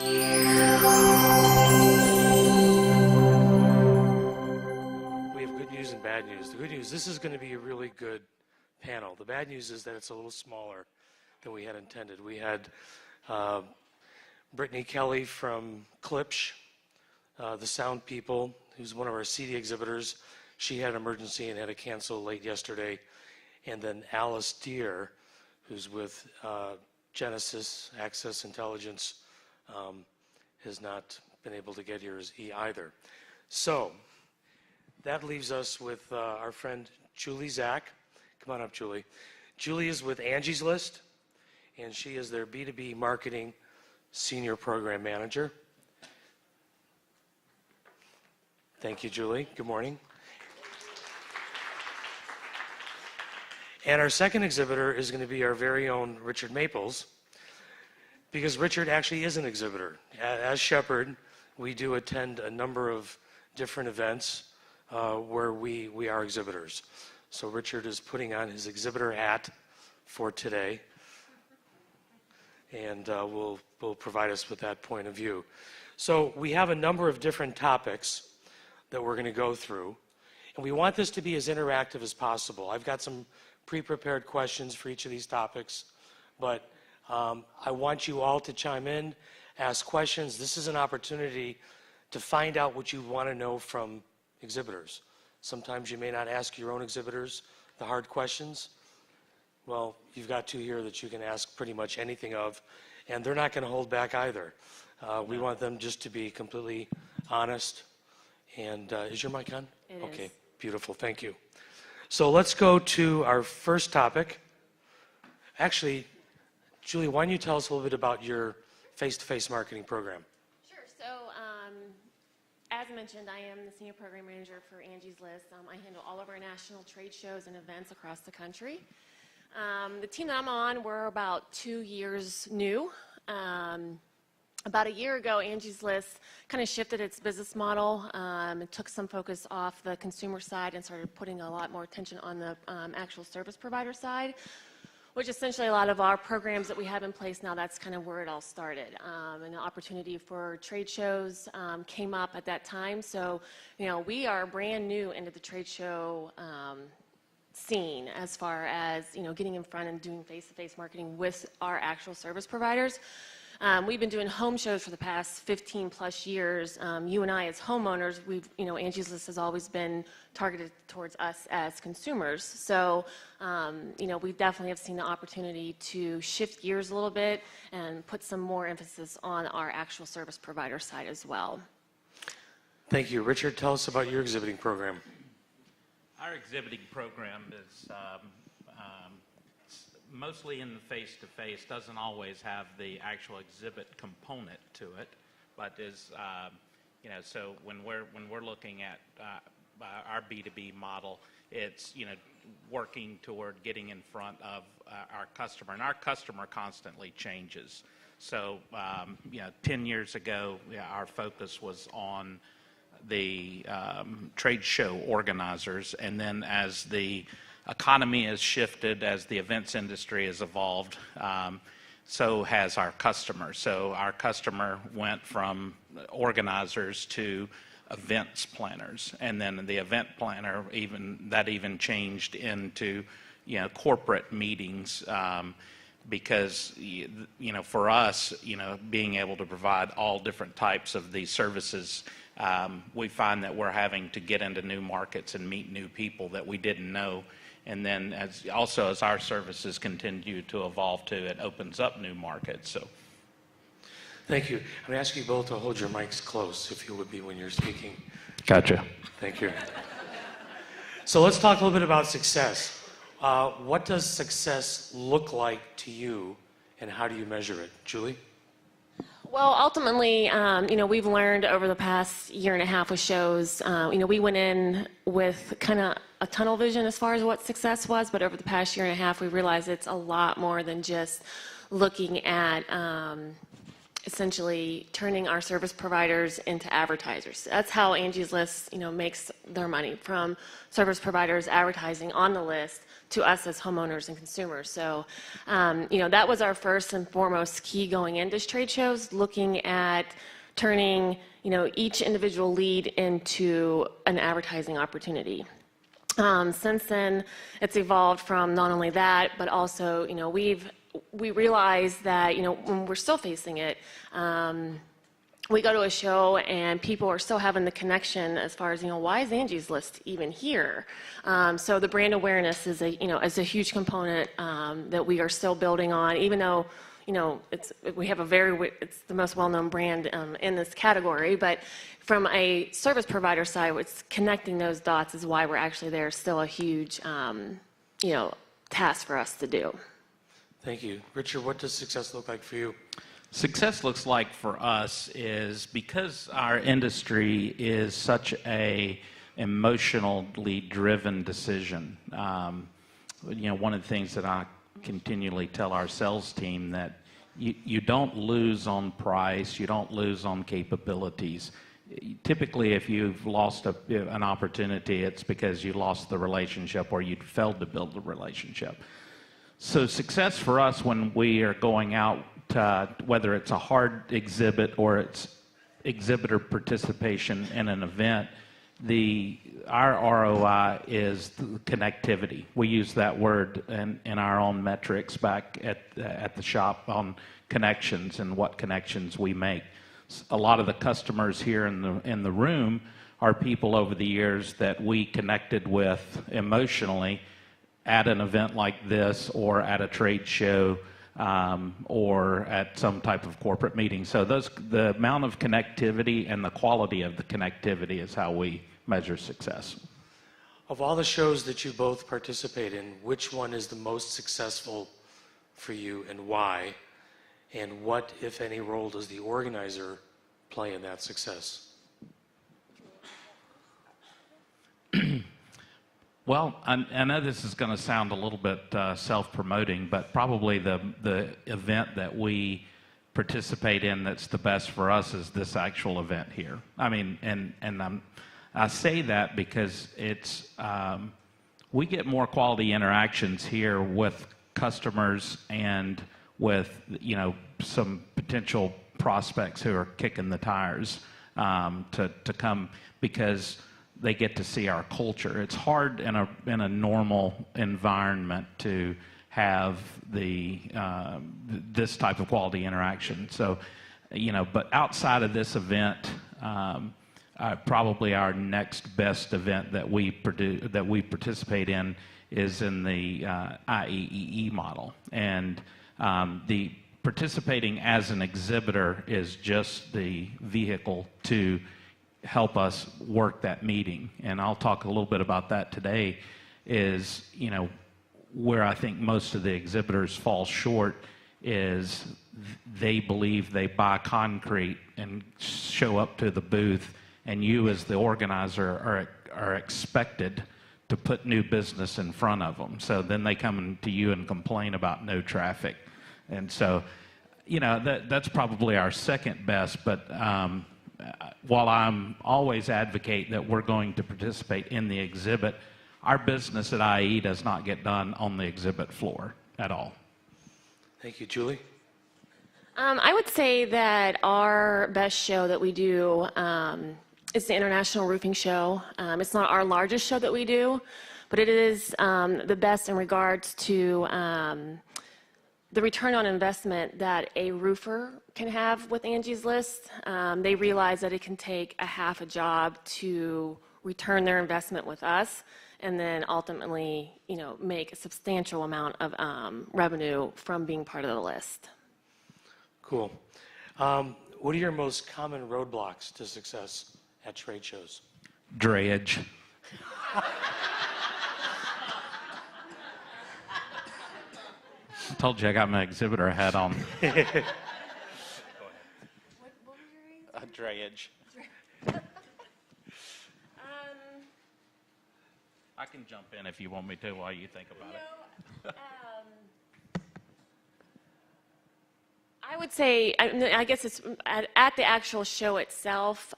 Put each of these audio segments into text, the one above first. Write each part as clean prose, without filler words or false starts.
We have good news and bad news. The good news, this is going to be a really good panel. The bad news is that it's a little smaller than we had intended. We had Brittany Kelly from Klipsch, the sound people, who's one of our CD exhibitors. She had an emergency and had to cancel late yesterday. And then Alice Deere, who's with Genesis Access Intelligence, has not been able to get here either. So that leaves us with our friend Julee Zack. Come on up, Julie. Julie is with Angie's List, and she is their B2B marketing senior program manager. Thank you, Julie. Good morning. And our second exhibitor is going to be our very own Richard Maples, because Richard actually is an exhibitor. As Shepherd, we do attend a number of different events where we are exhibitors. So Richard is putting on his exhibitor hat for today, and will provide us with that point of view. So we have a number of different topics that we're going to go through, and we want this to be as interactive as possible. I've got some pre-prepared questions for each of these topics, but I want you all to chime in, ask questions. This is an opportunity to find out what you want to know from exhibitors. Sometimes you may not ask your own exhibitors the hard questions. Well, you've got two here that you can ask pretty much anything of, and they're not going to hold back either. We want them just to be completely honest. And is your mic on? It okay, is. Beautiful, thank you. So let's go to our first topic. Actually, Julie, why don't you tell us a little bit about your face-to-face marketing program? Sure. So, as mentioned, I am the senior program manager for Angie's List. I handle all of our national trade shows and events across the country. The team that I'm on, we're about 2 years new. About a year ago, Angie's List kind of shifted its business model and took some focus off the consumer side and started putting a lot more attention on the actual service provider side, which essentially a lot of our programs that we have in place now, that's kind of where it all started. And the opportunity for trade shows came up at that time. So, we are brand new into the trade show scene as far as, getting in front and doing face-to-face marketing with our actual service providers. We've been doing home shows for the past 15 plus years. You and I as homeowners, Angie's List has always been targeted towards us as consumers. So, we definitely have seen the opportunity to shift gears a little bit and put some more emphasis on our actual service provider side as well. Thank you. Richard, tell us about your exhibiting program. Our exhibiting program is mostly in the face-to-face, doesn't always have the actual exhibit component to it, but is, so when we're looking at our B2B model, it's, working toward getting in front of our customer, and our customer constantly changes. So, 10 years ago, our focus was on the trade show organizers, and then as the economy has shifted, as the events industry has evolved, so has our customer. So our customer went from organizers to events planners, and then the event planner even changed into corporate meetings, because for us, being able to provide all different types of these services, we find that we're having to get into new markets and meet new people that we didn't know. And then as our services continue to evolve too, it opens up new markets. So, thank you. I'm going to ask you both to hold your mics close, if you would be, when you're speaking. Gotcha. Thank you. So let's talk a little bit about success. What does success look like to you, and how do you measure it? Julie? Well, ultimately, we've learned over the past year and a half with shows, we went in with kind of a tunnel vision as far as what success was, but over the past year and a half, we realized it's a lot more than just looking at essentially turning our service providers into advertisers. That's how Angie's List, makes their money, from service providers advertising on the list to us as homeowners and consumers. So, that was our first and foremost key going into trade shows, looking at turning, each individual lead into an advertising opportunity. Since then, it's evolved from not only that, but also, we realize that, when we're still facing it, we go to a show and people are still having the connection as far as, why is Angie's List even here? So the brand awareness is a huge component that we are still building on, even though, it's the most well-known brand in this category, but from a service provider side, it's connecting those dots is why we're actually there. Still a huge, task for us to do. Thank you. Richard, what does success look like for you? Success looks like for us is because our industry is such a emotionally driven decision. One of the things that I continually tell our sales team that you don't lose on price, you don't lose on capabilities. Typically, if you've lost an opportunity, it's because you lost the relationship or you failed to build the relationship. So success for us when we are going out, whether it's a hard exhibit or it's exhibitor participation in an event, our ROI is the connectivity. We use that word in our own metrics back at the shop on connections and what connections we make. A lot of the customers here in the room are people over the years that we connected with emotionally at an event like this or at a trade show or at some type of corporate meeting. So the amount of connectivity and the quality of the connectivity is how we measure success. Of all the shows that you both participate in, which one is the most successful for you and why? And what, if any, role does the organizer play in that success? Well, I know this is going to sound a little bit self-promoting, but probably the event that we participate in that's the best for us is this actual event here. I mean, I say that because it's we get more quality interactions here with customers and with some potential prospects who are kicking the tires to come because they get to see our culture. It's hard in a normal environment to have this type of quality interaction. So, but outside of this event, probably our next best event that we participate in is in the IEEE model, and the participating as an exhibitor is just the vehicle to help us work that meeting. And I'll talk a little bit about that today is, where I think most of the exhibitors fall short is they believe they buy concrete and show up to the booth and you as the organizer are expected to put new business in front of them. So then they come to you and complain about no traffic. And so, that's probably our second best, but while I'm always advocate that we're going to participate in the exhibit, our business at IE does not get done on the exhibit floor at all. Thank you. Julie? I would say that our best show that we do is the International Roofing Show. It's not our largest show that we do, but it is the best in regards to the return on investment that a roofer can have with Angie's List. They realize that it can take a half a job to return their investment with us and then ultimately, make a substantial amount of revenue from being part of the list. Cool. What are your most common roadblocks to success at trade shows? Drayage. I told you I got my exhibitor hat on. What was your answer? Drayage. I can jump in if you want me to while you think about it. I would say, I guess it's at the actual show itself.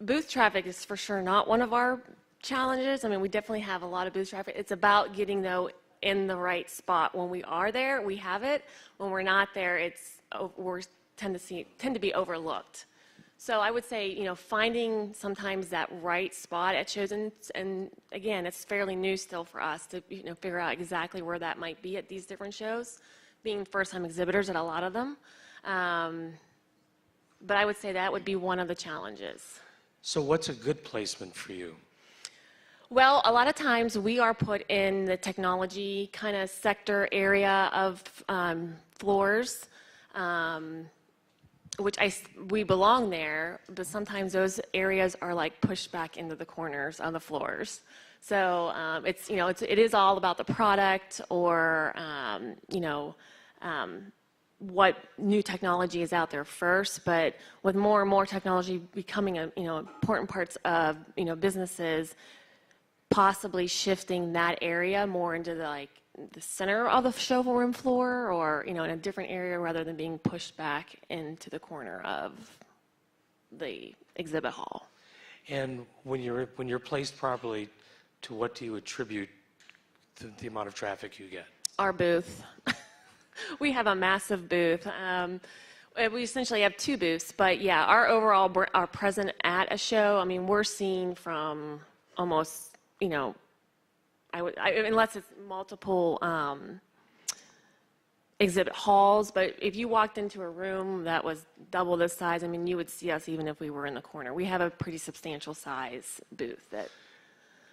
Booth traffic is for sure not one of our challenges. I mean, we definitely have a lot of booth traffic. It's about getting, though, in the right spot. When we are there, we have it. When we're not there, we tend to be overlooked. So I would say, finding sometimes that right spot at shows, and again, it's fairly new still for us to, figure out exactly where that might be at these different shows, being first-time exhibitors at a lot of them. But I would say that would be one of the challenges. So what's a good placement for you? Well, a lot of times we are put in the technology kind of sector area of floors, which we belong there, but sometimes those areas are like pushed back into the corners of the floors. So it is all about the product or what new technology is out there first, but with more and more technology becoming important parts of businesses, possibly shifting that area more into the center of the showroom floor, or in a different area rather than being pushed back into the corner of the exhibit hall. And when you're placed properly, to what do you attribute the amount of traffic you get? Our booth. We have a massive booth. We essentially have two booths, but yeah, our present at a show, I mean, we're seeing from almost, unless it's multiple exhibit halls, but if you walked into a room that was double this size, I mean, you would see us even if we were in the corner. We have a pretty substantial size booth that.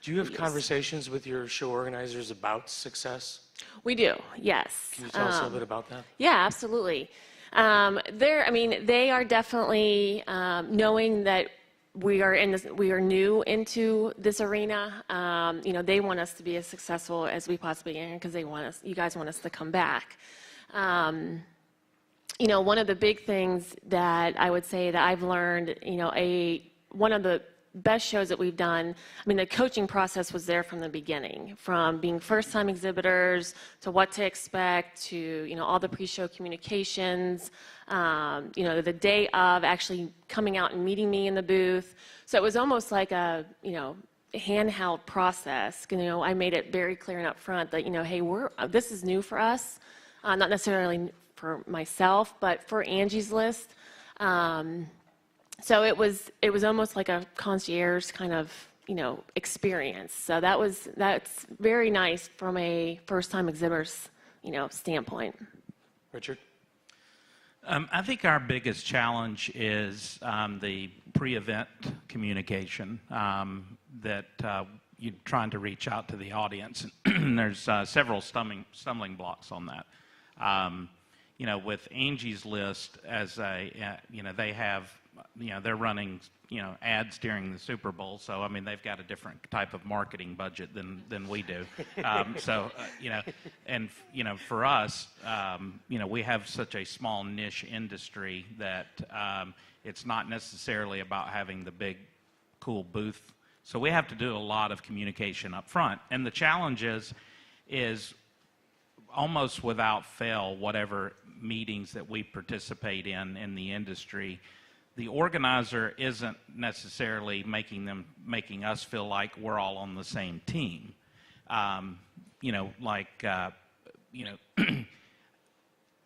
Do you have conversations with your show organizers about success? We do, yes. Can you tell us a little bit about that? Yeah, absolutely. They are definitely knowing that we are new into this arena. They want us to be as successful as we possibly can because you guys want us to come back. One of the big things that I would say that I've learned, one of the best shows that we've done, the coaching process was there from the beginning, from being first-time exhibitors to what to expect to, all the pre-show communications, the day of actually coming out and meeting me in the booth. So it was almost like a, handheld process. I made it very clear and upfront that, hey, this is new for us, not necessarily for myself, but for Angie's List. So it was almost like a concierge kind of, experience. So that's very nice from a first-time exhibitor's, standpoint. Richard? I think our biggest challenge is the pre-event communication that you're trying to reach out to the audience. And there's several stumbling blocks on that. With Angie's List, they have, they're running, ads during the Super Bowl. So, they've got a different type of marketing budget than we do. For us, we have such a small niche industry that it's not necessarily about having the big, cool booth. So we have to do a lot of communication up front. And the challenge is almost without fail, whatever meetings that we participate in the industry, the organizer isn't necessarily making us feel like we're all on the same team.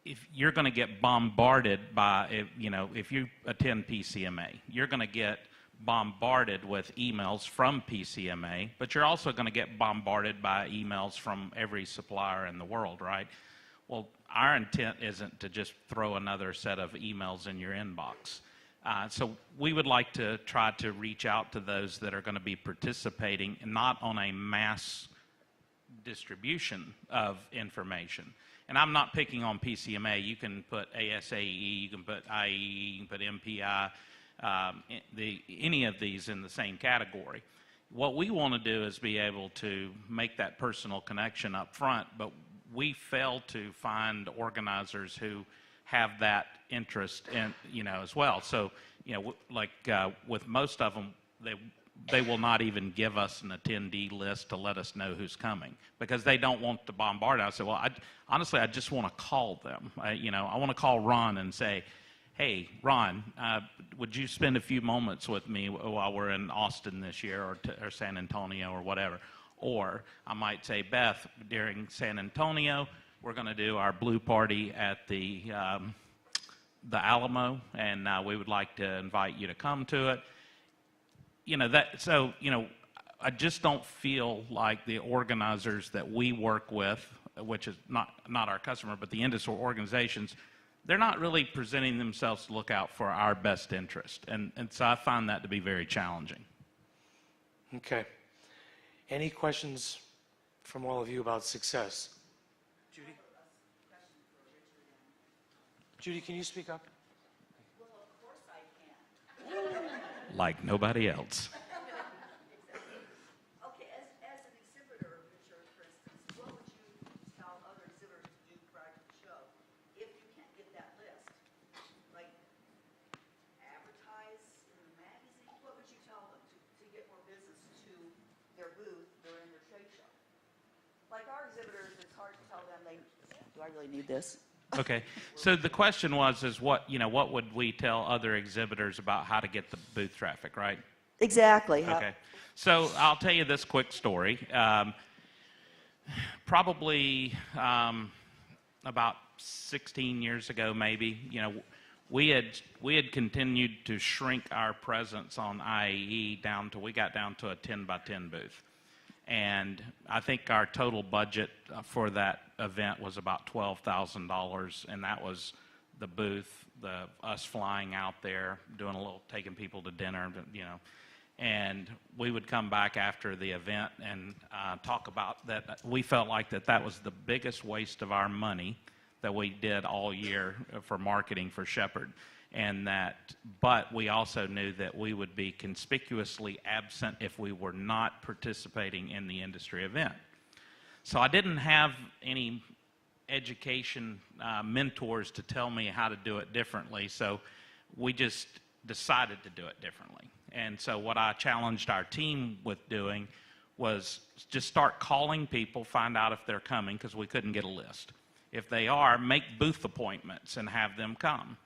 If you're going to get bombarded by, if you attend PCMA, you're going to get bombarded with emails from PCMA, but you're also going to get bombarded by emails from every supplier in the world, right? Well, our intent isn't to just throw another set of emails in your inbox. So we would like to try to reach out to those that are going to be participating, not on a mass distribution of information. And I'm not picking on PCMA. You can put ASAE, you can put IE, you can put MPI, any of these in the same category. What we want to do is be able to make that personal connection up front, but we fail to find organizers who have that interest in, as well. So, with most of them, they they will not even give us an attendee list to let us know who's coming because they don't want to bombard us. I said, well, honestly, I just want to call them. I want to call Ron and say, hey, Ron, would you spend a few moments with me while we're in Austin this year or San Antonio or whatever? Or I might say, Beth, during San Antonio, we're going to do our blue party at the Alamo, and we would like to invite you to come to it. I just don't feel like the organizers that we work with, which is not our customer, but the industry organizations, they're not really presenting themselves to look out for our best interest. And so I find that to be very challenging. Okay. Any questions from all of you about success? Judy? Judy, can you speak up? Well, of course I can. Like nobody else. Okay, as an exhibitor, Richard, for instance, what would you tell other exhibitors to do prior to the show if you can't get that list? Like, advertise in the magazine? What would you tell them to get more business to their booth during their trade show? Like our exhibitors, it's hard to tell them, do I really need this? Okay, so the question was, what would we tell other exhibitors about how to get the booth traffic, right? Exactly. Okay, so I'll tell you this quick story. Probably about 16 years ago, maybe, we had continued to shrink our presence on IAE we got down to a 10 by 10 booth. And I think our total budget for that event was about $12,000, and that was the booth, us flying out there, doing a little, taking people to dinner, and we would come back after the event and talk about that. We felt like that was the biggest waste of our money that we did all year for marketing for Shepherd. But we also knew that we would be conspicuously absent if we were not participating in the industry event. So I didn't have any education mentors to tell me how to do it differently, so we just decided to do it differently. And so what I challenged our team with doing was just start calling people, find out if they're coming, because we couldn't get a list. If they are, make booth appointments and have them come.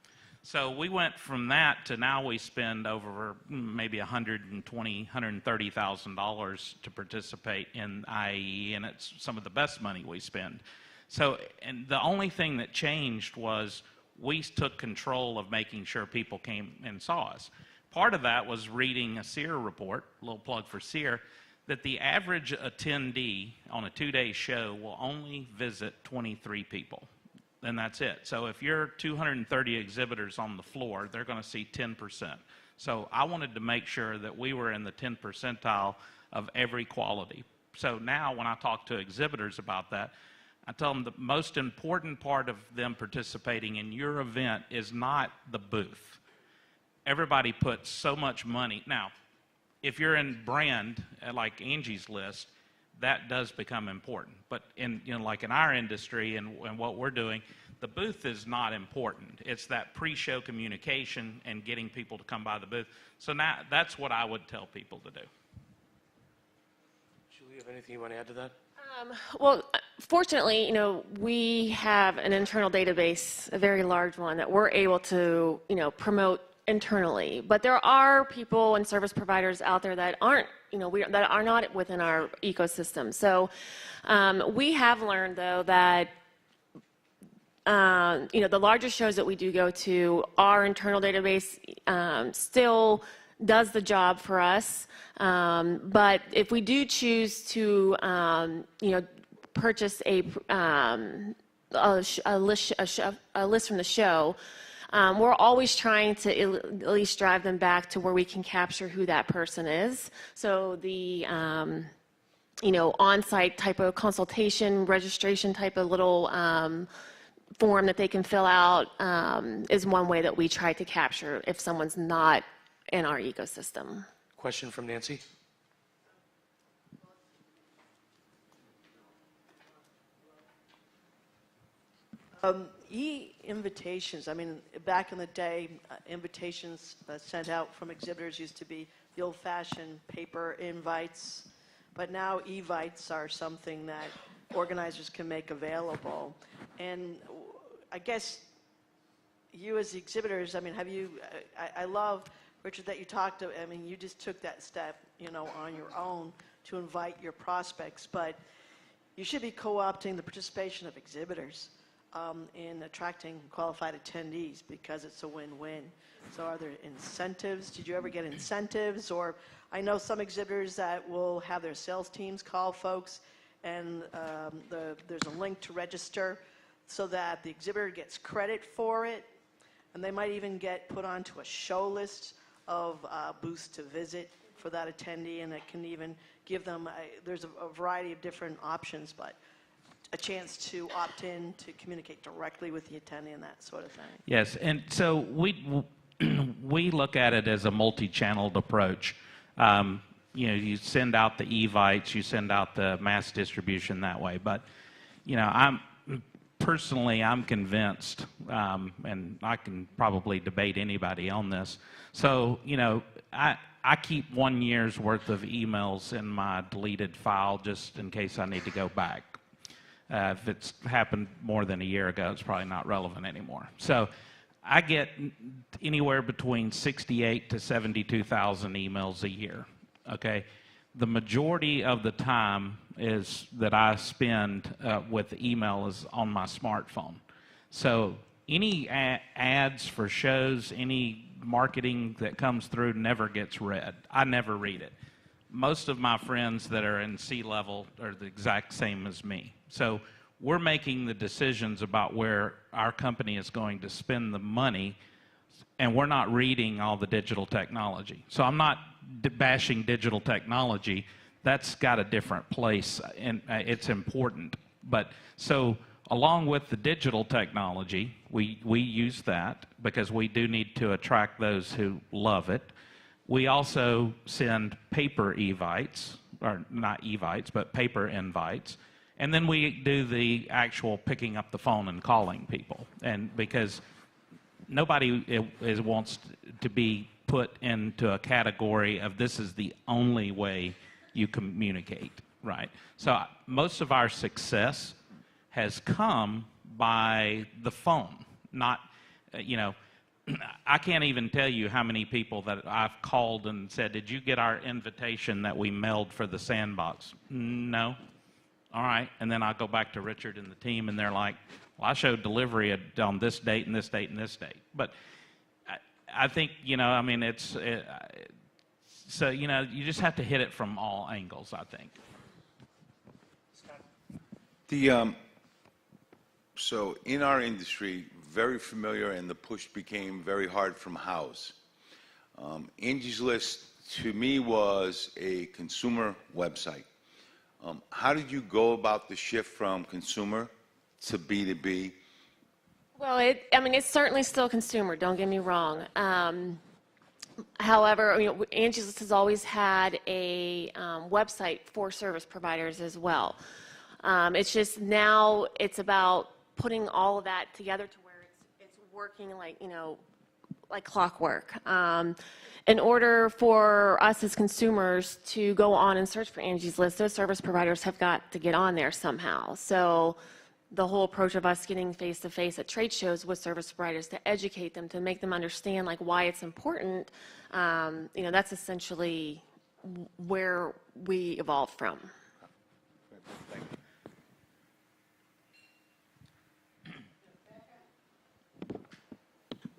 So we went from that to now we spend over maybe $120,000, $130,000 to participate in IAE, and it's some of the best money we spend. So, and the only thing that changed was we took control of making sure people came and saw us. Part of that was reading a SEER report, a little plug for SEER, that the average attendee on a 2-day show will only visit 23 people. And that's it. So if you're 230 exhibitors on the floor, they're going to see 10%. So I wanted to make sure that we were in the 10 percentile of every quality. So now when I talk to exhibitors about that, I tell them the most important part of them participating in your event is not the booth. Everybody puts so much money. Now, if you're in brand, like Angie's List, that does become important. But like in our industry and what we're doing, the booth is not important. It's that pre-show communication and getting people to come by the booth. So now that's what I would tell people to do. Julie, you have anything you want to add to that? Well, fortunately, we have an internal database, a very large one, that we're able to, promote internally. But there are people and service providers out there that aren't, that are not within our ecosystem. So we have learned, though, that the larger shows that we do go to, our internal database still does the job for us. But if we do choose to, purchase a list from the show, we're always trying to at least drive them back to where we can capture who that person is. So the on-site type of consultation, registration type of little form that they can fill out is one way that we try to capture if someone's not in our ecosystem. Question from Nancy. E-invitations, I mean, back in the day, invitations sent out from exhibitors used to be the old-fashioned paper invites, but now e-vites are something that organizers can make available. And I guess you as exhibitors, I mean, have you, I love, Richard, that you talked to, I mean, you just took that step, you know, on your own to invite your prospects, but you should be co-opting the participation of exhibitors in attracting qualified attendees because it's a win-win. So are there incentives? Did you ever get incentives? Or I know some exhibitors that will have their sales teams call folks and there's a link to register so that the exhibitor gets credit for it, and they might even get put onto a show list of booths to visit for that attendee, and it can even give them, there's a variety of different options, but a chance to opt in to communicate directly with the attendee and that sort of thing. Yes, and so we look at it as a multi-channeled approach. You know, you send out the evites, you send out the mass distribution that way. But, you know, I'm convinced, and I can probably debate anybody on this. So, you know, I keep 1 year's worth of emails in my deleted file just in case I need to go back. If it's happened more than a year ago, it's probably not relevant anymore. So I get anywhere between 68 to 72,000 emails a year, okay? The majority of the time is that I spend with email is on my smartphone. So any ads for shows, any marketing that comes through never gets read. I never read it. Most of my friends that are in C-level are the exact same as me. So we're making the decisions about where our company is going to spend the money, and we're not reading all the digital technology. So I'm not bashing digital technology. That's got a different place, and it's important. But so along with the digital technology, we use that because we do need to attract those who love it. We also send paper evites, or not evites, but paper invites. And then we do the actual picking up the phone and calling people. And because nobody wants to be put into a category of this is the only way you communicate, right? So most of our success has come by the phone, not, you know, I can't even tell you how many people that I've called and said, did you get our invitation that we mailed for the sandbox? No. All right. And then I'll go back to Richard and the team, and they're like, well, I showed delivery on this date and this date and this date. But I think, you know, I mean, so, you know, you just have to hit it from all angles, I think. So in our industry, very familiar, and the push became very hard from house. Angie's List, to me, was a consumer website. How did you go about the shift from consumer to B2B? Well, I mean, it's certainly still consumer, don't get me wrong. However, you know, Angie's List has always had a website for service providers as well. It's just now it's about putting all of that together to where it's working like, you know, like clockwork. In order for us as consumers to go on and search for Angie's List, those service providers have got to get on there somehow. So the whole approach of us getting face-to-face at trade shows with service providers to educate them, to make them understand like why it's important, you know, that's essentially where we evolved from. Thank you.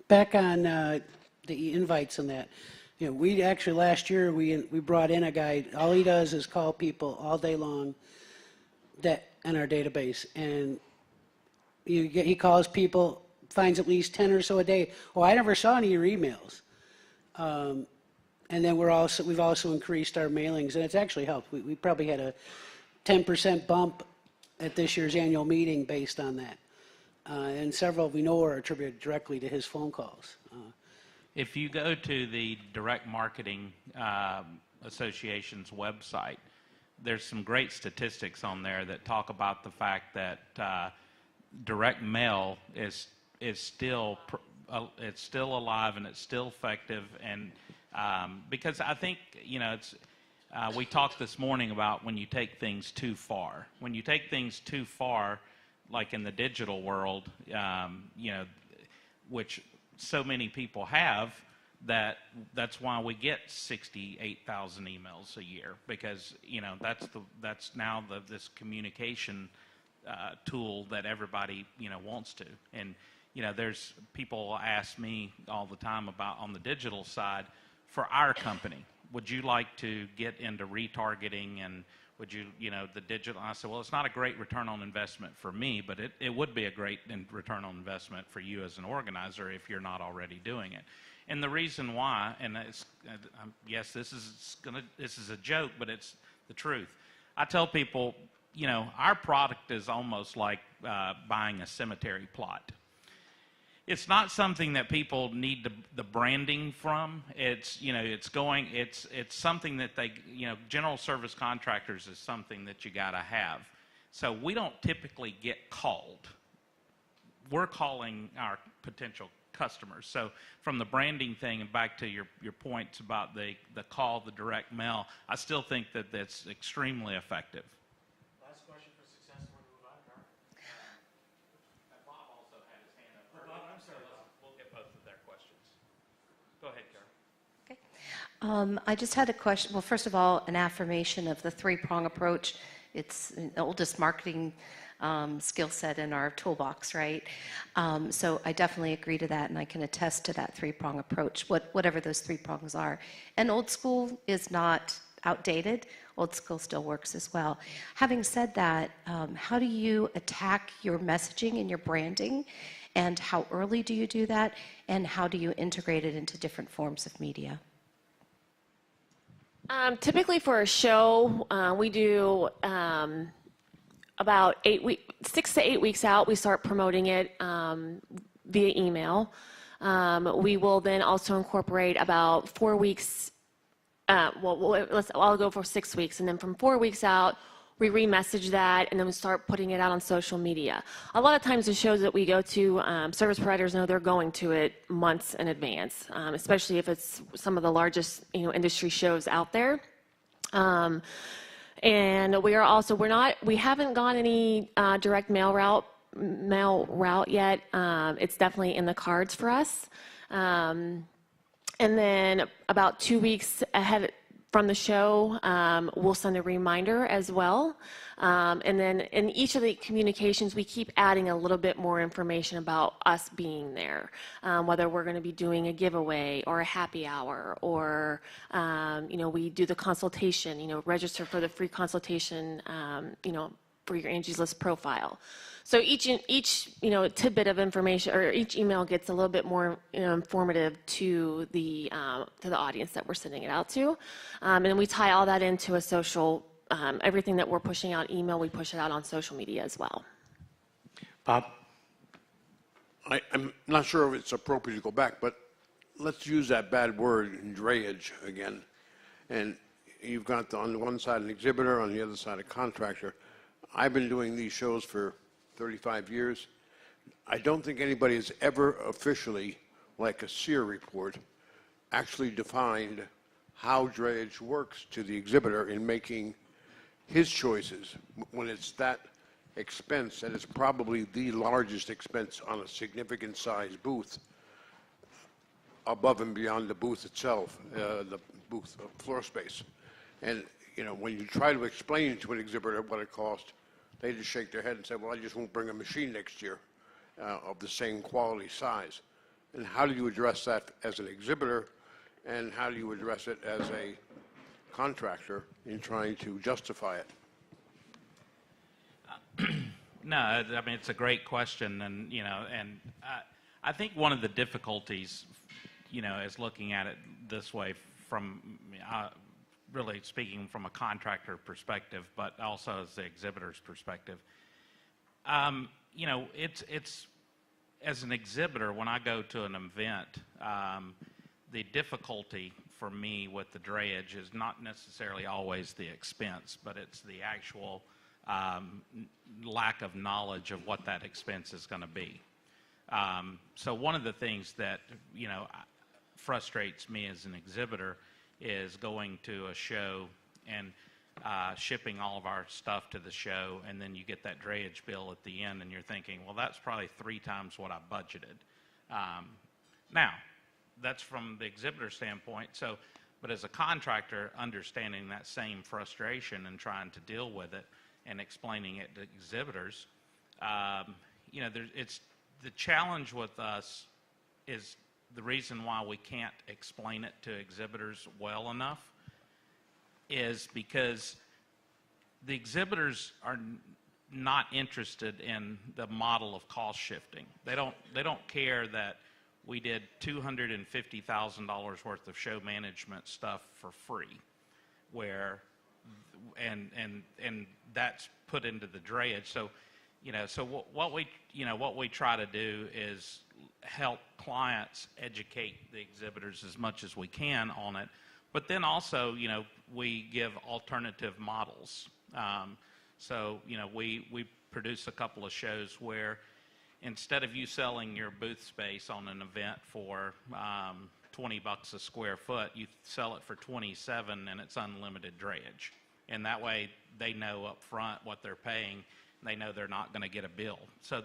Back on the invites and that, you know, we actually last year we brought in a guy. All he does is call people all day long that in our database, and he calls people, finds at least 10 or so a day. Oh, I never saw any of your emails. And then we've also increased our mailings, and it's actually helped. We probably had a 10% bump at this year's annual meeting based on that. And several we know are attributed directly to his phone calls. If you go to the Direct Marketing Association's website, there's some great statistics on there that talk about the fact that direct mail is still it's still alive and it's still effective, and because I think it's we talked this morning about when you take things too far. When you take things too far, like in the digital world, which so many people have, that's why we get 68,000 emails a year, because that's now this communication tool that everybody wants to. And there's people ask me all the time about on the digital side for our company, would you like to get into retargeting, and would you the digital? I said, well, it's not a great return on investment for me, but it would be a great return on investment for you as an organizer if you're not already doing it. And the reason why, and it's, yes, this is a joke, but it's the truth. I tell people, our product is almost like buying a cemetery plot. It's not something that people need the branding from. It's it's something that they general service contractors is something that you got to have. So we don't typically get called. We're calling our potential customers. So from the branding thing and back to your points about the call, the direct mail, I still think that that's extremely effective. Last question for success. We'll move on, Carl. Bob also had his hand up. Bob, I'm sorry. We'll get both of their questions. Go ahead, Carol. Okay. I just had a question. Well, first of all, an affirmation of the three-prong approach. It's the oldest marketing skill set in our toolbox, right? So I definitely agree to that, and I can attest to that three-prong approach, whatever those three prongs are. And old school is not outdated. Old school still works as well. Having said that, how do you attack your messaging and your branding, and how early do you do that, and how do you integrate it into different forms of media? Typically for a show, we do about 6 to 8 weeks out, we start promoting it via email. We will then also incorporate about 4 weeks. I'll go for 6 weeks, and then from 4 weeks out, we re-message that, and then we start putting it out on social media. A lot of times the shows that we go to, service providers know they're going to it months in advance, especially if it's some of the largest industry shows out there. And we haven't gone any direct mail route yet. It's definitely in the cards for us. And then about 2 weeks ahead from the show, we'll send a reminder as well. And then in each of the communications, we keep adding a little bit more information about us being there, whether we're going to be doing a giveaway or a happy hour, or we do the consultation. Register for the free consultation. For your Angie's List profile. So each tidbit of information, or each email gets a little bit more informative to the audience that we're sending it out to, and then we tie all that into a social. Everything that we're pushing out email, we push it out on social media as well. Bob? I'm not sure if it's appropriate to go back, but let's use that bad word, drayage, again. And you've got on the one side an exhibitor, on the other side a contractor. I've been doing these shows for 35 years. I don't think anybody has ever officially, like a SEER report, actually defined how drayage works to the exhibitor in making his choices when it's that expense, and it's probably the largest expense on a significant size booth, above and beyond the booth itself, the booth floor space. And when you try to explain to an exhibitor what it costs, they just shake their head and say, well, I just won't bring a machine next year of the same quality size. And how do you address that as an exhibitor, and how do you address it as a contractor in trying to justify it? No, I mean, it's a great question, and I think one of the difficulties, is looking at it this way from really speaking from a contractor perspective, but also as the exhibitor's perspective. It's as an exhibitor, when I go to an event, the difficulty for me with the drayage is not necessarily always the expense, but it's the actual lack of knowledge of what that expense is going to be. So one of the things that, frustrates me as an exhibitor is going to a show and shipping all of our stuff to the show, and then you get that drayage bill at the end, and you're thinking, well, that's probably 3 times what I budgeted. Now, that's from the exhibitor standpoint. So, but as a contractor, understanding that same frustration and trying to deal with it and explaining it to exhibitors, it's the challenge with us is the reason why we can't explain it to exhibitors well enough is because the exhibitors are not interested in the model of cost shifting. They don't care that we did $250,000 worth of show management stuff for free, and that's put into the drayage. So, what we try to do is help clients educate the exhibitors as much as we can on it, but then also, we give alternative models. We produce a couple of shows where instead of you selling your booth space on an event for $20 a square foot, you sell it for $27 and it's unlimited drayage. And that way they know up front what they're paying. They know they're not going to get a bill. So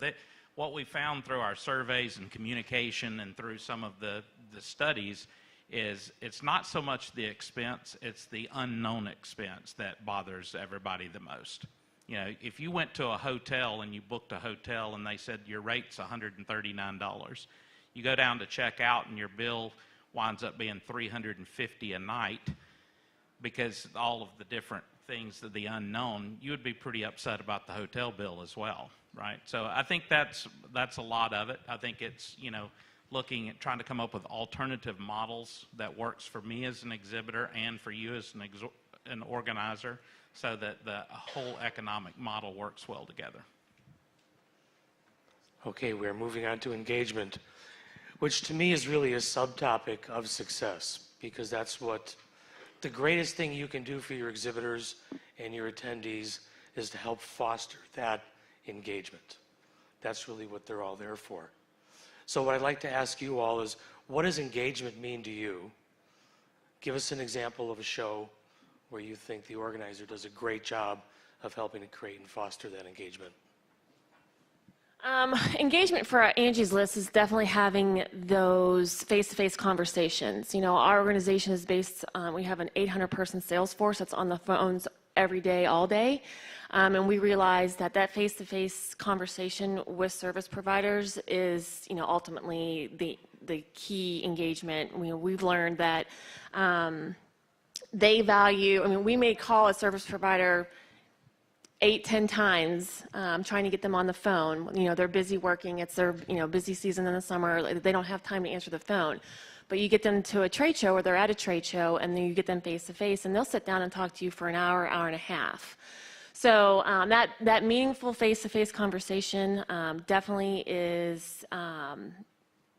what we found through our surveys and communication and through some of the studies is it's not so much the expense, it's the unknown expense that bothers everybody the most. If you went to a hotel and you booked a hotel and they said your rate's $139, you go down to check out and your bill winds up being $350 a night because all of the different things of the unknown, you would be pretty upset about the hotel bill as well, right? So I think that's a lot of it. I think it's, looking at trying to come up with alternative models that works for me as an exhibitor and for you as an organizer so that the whole economic model works well together. Okay, we're moving on to engagement, which to me is really a subtopic of success, because that's what the greatest thing you can do for your exhibitors and your attendees is to help foster that engagement. That's really what they're all there for. So what I'd like to ask you all is, what does engagement mean to you? Give us an example of a show where you think the organizer does a great job of helping to create and foster that engagement. Engagement for Angie's List is definitely having those face-to-face conversations. Our organization is based, we have an 800-person sales force that's on the phones every day, all day. And we realize that face-to-face conversation with service providers is, ultimately the key engagement. We've learned that they value, we may call a service provider 8-10 times trying to get them on the phone. They're busy working. It's their busy season in the summer. They don't have time to answer the phone. But you get them to a trade show, or they're at a trade show, and then you get them face to face, and they'll sit down and talk to you for an hour, hour and a half. So that meaningful face to face conversation definitely is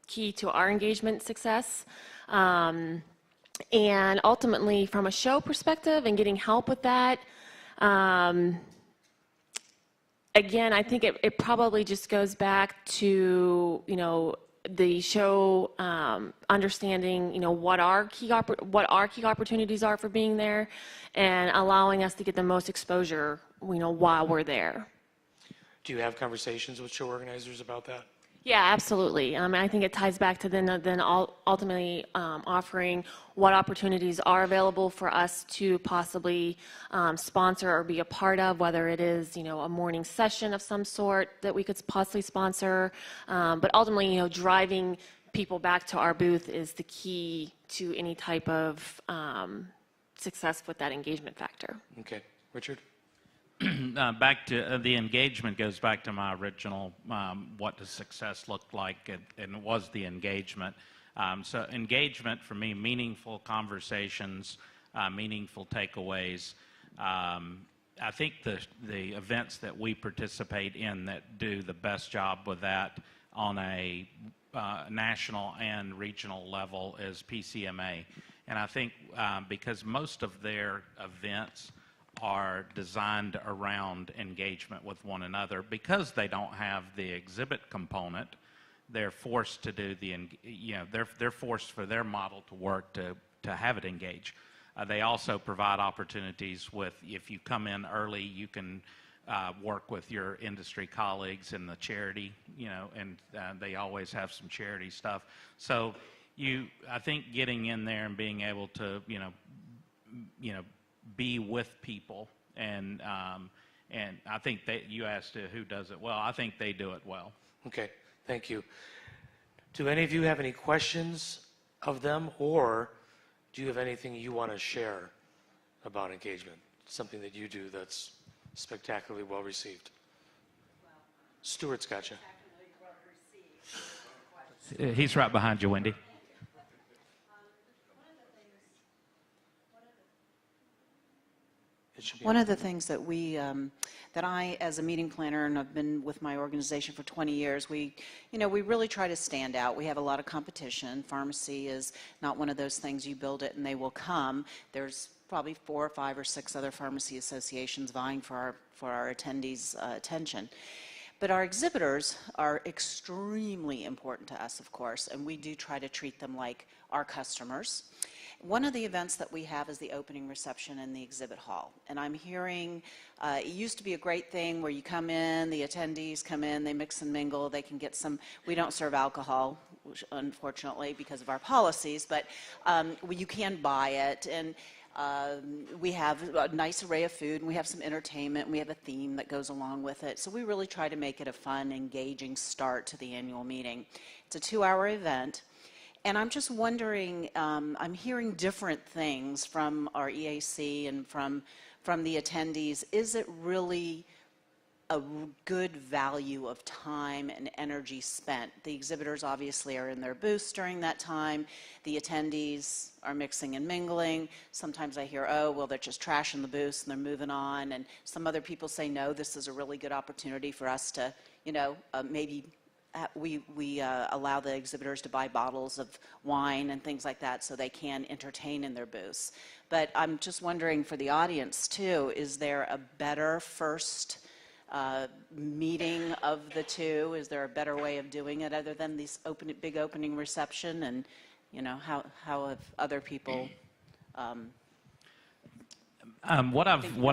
key to our engagement success. And ultimately, from a show perspective and getting help with that, again, I think it probably just goes back to, the show understanding, what our key opportunities are for being there, and allowing us to get the most exposure, while we're there. Do you have conversations with show organizers about that? Yeah, absolutely. I think it ties back to then ultimately offering what opportunities are available for us to possibly sponsor or be a part of, whether it is, a morning session of some sort that we could possibly sponsor. But ultimately, driving people back to our booth is the key to any type of success with that engagement factor. Okay. Richard? Back to the engagement goes back to my original what does success look like, and it was the engagement. So engagement for me, meaningful conversations, meaningful takeaways. I think the events that we participate in that do the best job with that on a national and regional level is PCMA. And I think because most of their events are designed around engagement with one another. Because they don't have the exhibit component, they're forced to do they're forced for their model to work to have it engage. They also provide opportunities with, if you come in early, you can work with your industry colleagues in the charity, and they always have some charity stuff. So I think getting in there and being able to, be with people, and I think that you asked who does it well. I think they do it well. Okay, thank you. Do any of you have any questions of them, or do you have anything you want to share about engagement? Something that you do that's spectacularly well received. Stuart's got you. He's right behind you, Wendy. One of the things that that I, as a meeting planner, and I've been with my organization for 20 years, we really try to stand out. We have a lot of competition. Pharmacy is not one of those things you build it and they will come. There's probably 4 or 5 or 6 other pharmacy associations vying for our attendees' attention. But our exhibitors are extremely important to us, of course, and we do try to treat them like our customers. One of the events that we have is the opening reception in the exhibit hall. And I'm hearing, it used to be a great thing where you come in, the attendees come in, they mix and mingle, they can get some, we don't serve alcohol, unfortunately, because of our policies, but you can buy it. And we have a nice array of food, and we have some entertainment, and we have a theme that goes along with it. So we really try to make it a fun, engaging start to the annual meeting. It's a 2-hour event. And I'm just wondering, I'm hearing different things from our EAC and from the attendees. Is it really a good value of time and energy spent? The exhibitors obviously are in their booths during that time. The attendees are mixing and mingling. Sometimes I hear, oh, well, they're just trashing the booths and they're moving on. And some other people say, no, this is a really good opportunity for us to, maybe we allow the exhibitors to buy bottles of wine and things like that so they can entertain in their booths. But I'm just wondering for the audience too, is there a better first meeting of the two? Is there a better way of doing it other than this big opening reception? And how have other people? What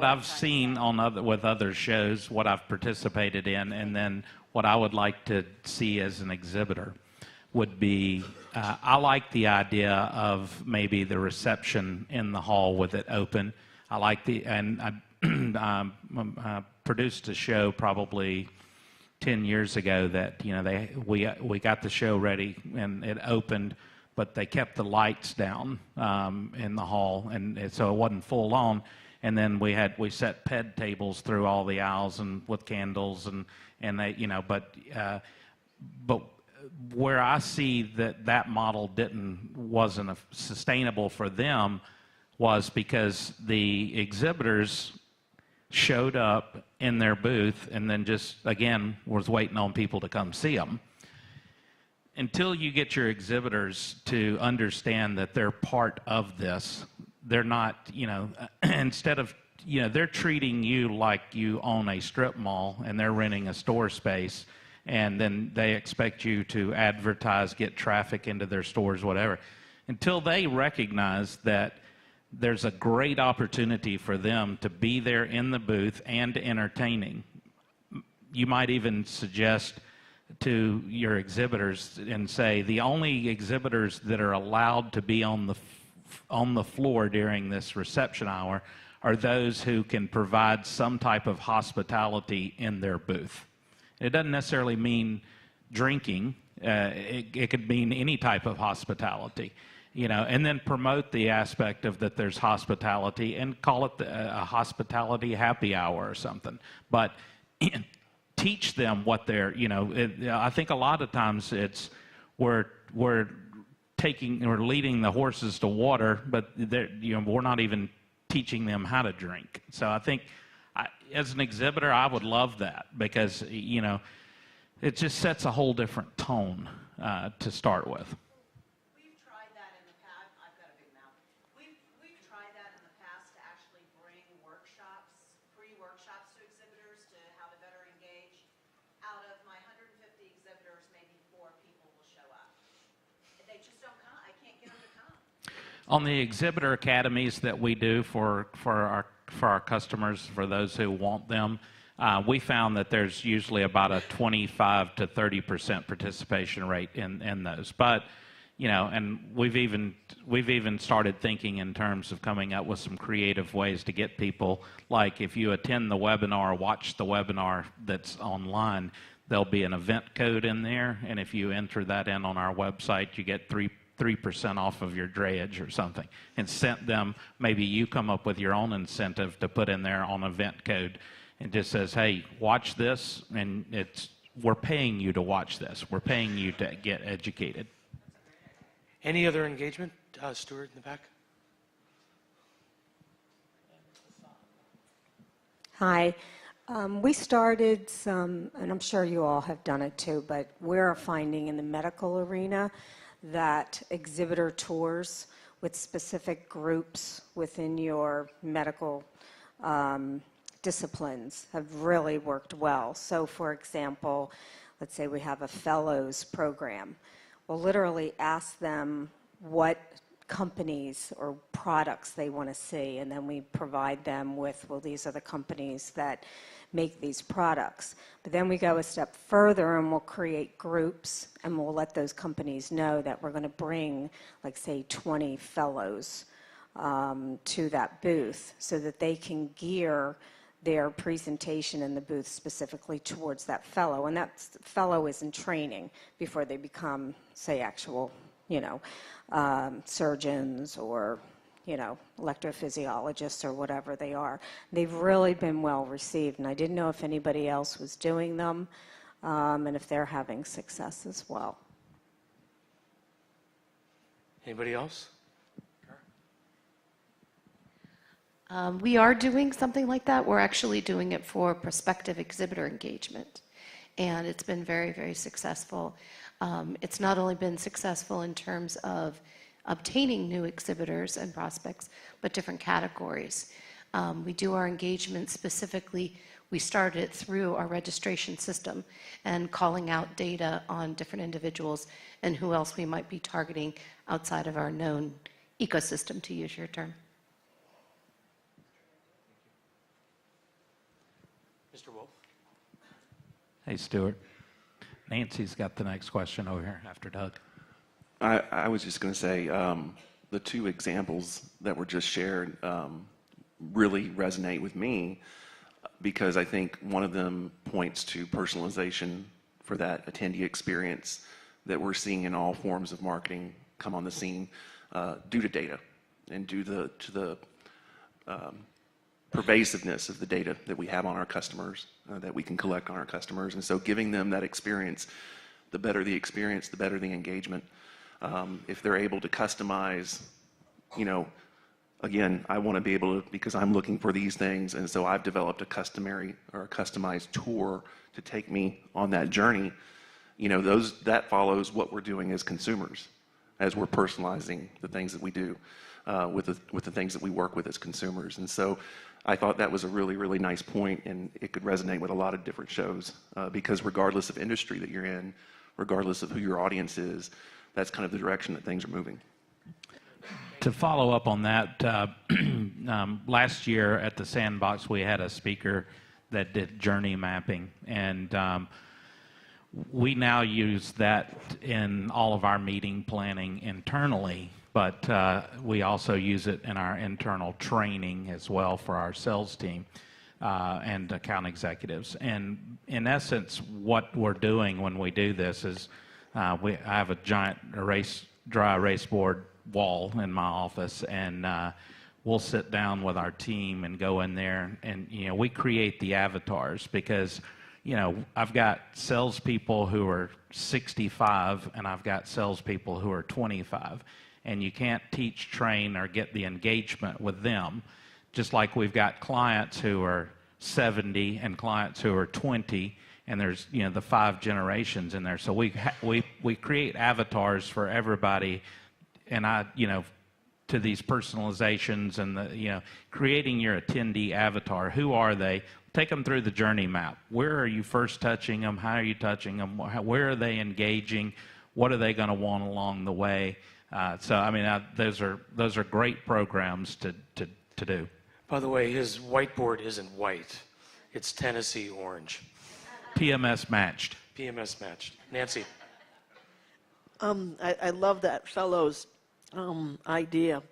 I've seen on with other shows, what I've participated in, and then what I would like to see as an exhibitor would be, I like the idea of maybe the reception in the hall with it open. I like I produced a show probably 10 years ago that we got the show ready and it opened, but they kept the lights down in the hall, and so it wasn't full on. And then we set ped tables through all the aisles and with candles and they but where I see that model wasn't sustainable for them was because the exhibitors showed up in their booth and then just again was waiting on people to come see them. Until you get your exhibitors to understand that they're part of this, they're not, instead of, they're treating you like you own a strip mall and they're renting a store space, and then they expect you to advertise, get traffic into their stores, whatever. Until they recognize that there's a great opportunity for them to be there in the booth and entertaining. You might even suggest to your exhibitors and say the only exhibitors that are allowed to be on the floor during this reception hour are those who can provide some type of hospitality in their booth. It doesn't necessarily mean drinking. It could mean any type of hospitality, and then promote the aspect of that there's hospitality and call it a hospitality happy hour or something. But teach them what they're, I think a lot of times we're leading the horses to water, but we're not even teaching them how to drink. So I think as an exhibitor, I would love that because, it just sets a whole different tone to start with. We've tried that in the past. I've got a big mouth. We've tried that in the past to actually bring workshops On the exhibitor academies that we do for our customers, for those who want them, we found that there's usually about a 25 to 30% participation rate in those. But you know, and we've even started thinking in terms of coming up with some creative ways to get people, like if you attend the webinar, watch the webinar that's online, there'll be an event code in there, and if you enter that in on our website, you get 3% off of your drayage or something, and sent them. Maybe you come up with your own incentive to put in there on event code. It just says, hey, watch this, and we're paying you to watch this. We're paying you to get educated. Any other engagement? Stuart in the back. Hi. We started some, and I'm sure you all have done it too, but we're finding in the medical arena that exhibitor tours with specific groups within your medical disciplines have really worked well. So for example, let's say we have a fellows program. We'll literally ask them what companies or products they want to see, and then we provide them with, well, these are the companies that make these products. But then we go a step further and we'll create groups, and we'll let those companies know that we're going to bring, like, say, 20 fellows to that booth so that they can gear their presentation in the booth specifically towards that fellow. And that fellow is in training before they become, say, actual, surgeons or, electrophysiologists or whatever they are. They've really been well received, and I didn't know if anybody else was doing them and if they're having success as well. Anybody else? We are doing something like that. We're actually doing it for prospective exhibitor engagement, and it's been very, very successful. It's not only been successful in terms of obtaining new exhibitors and prospects, but different categories. We do our engagement specifically. We started it through our registration system and calling out data on different individuals and who else we might be targeting outside of our known ecosystem, to use your term. Mr. Wolf. Hey, Stuart. Nancy's got the next question over here after Doug. I was just going to say the two examples that were just shared really resonate with me, because I think one of them points to personalization for that attendee experience that we're seeing in all forms of marketing come on the scene due to data and due to the pervasiveness of the data that we have on our customers, that we can collect on our customers. And so giving them that experience, the better the experience, the better the engagement. If they're able to customize, again, I want to be able to, because I'm looking for these things, and so I've developed a customized tour to take me on that journey. That follows what we're doing as consumers, as we're personalizing the things that we do with the things that we work with as consumers. And so I thought that was a really, really nice point, and it could resonate with a lot of different shows, because regardless of industry that you're in, regardless of who your audience is, that's kind of the direction that things are moving. To follow up on that, last year at the Sandbox, we had a speaker that did journey mapping, and we now use that in all of our meeting planning internally, but we also use it in our internal training as well for our sales team and account executives. And in essence, what we're doing when we do this is I have a giant dry erase board wall in my office, and we'll sit down with our team and go in there, and we create the avatars, because I've got salespeople who are 65 and I've got salespeople who are 25, and you can't teach, train, or get the engagement with them. Just like we've got clients who are 70 and clients who are 20, and there's the 5 generations in there. So we create avatars for everybody, and to these personalizations and creating your attendee avatar. Who are they? Take them through the journey map. Where are you first touching them? How are you touching them? Where are they engaging? What are they going to want along the way? So I mean, those are great programs to do. By the way, his whiteboard isn't white. It's Tennessee orange. PMS matched. PMS matched. Nancy. I love that fellow's idea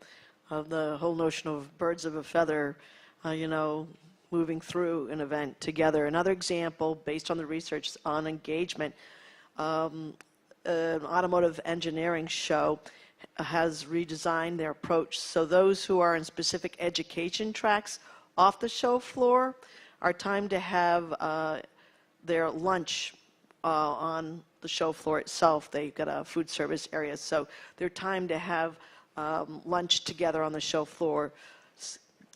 of the whole notion of birds of a feather, moving through an event together. Another example, based on the research on engagement, an automotive engineering show has redesigned their approach. So those who are in specific education tracks off the show floor are timed to have their lunch on the show floor itself. They've got a food service area, so they're timed to have lunch together on the show floor,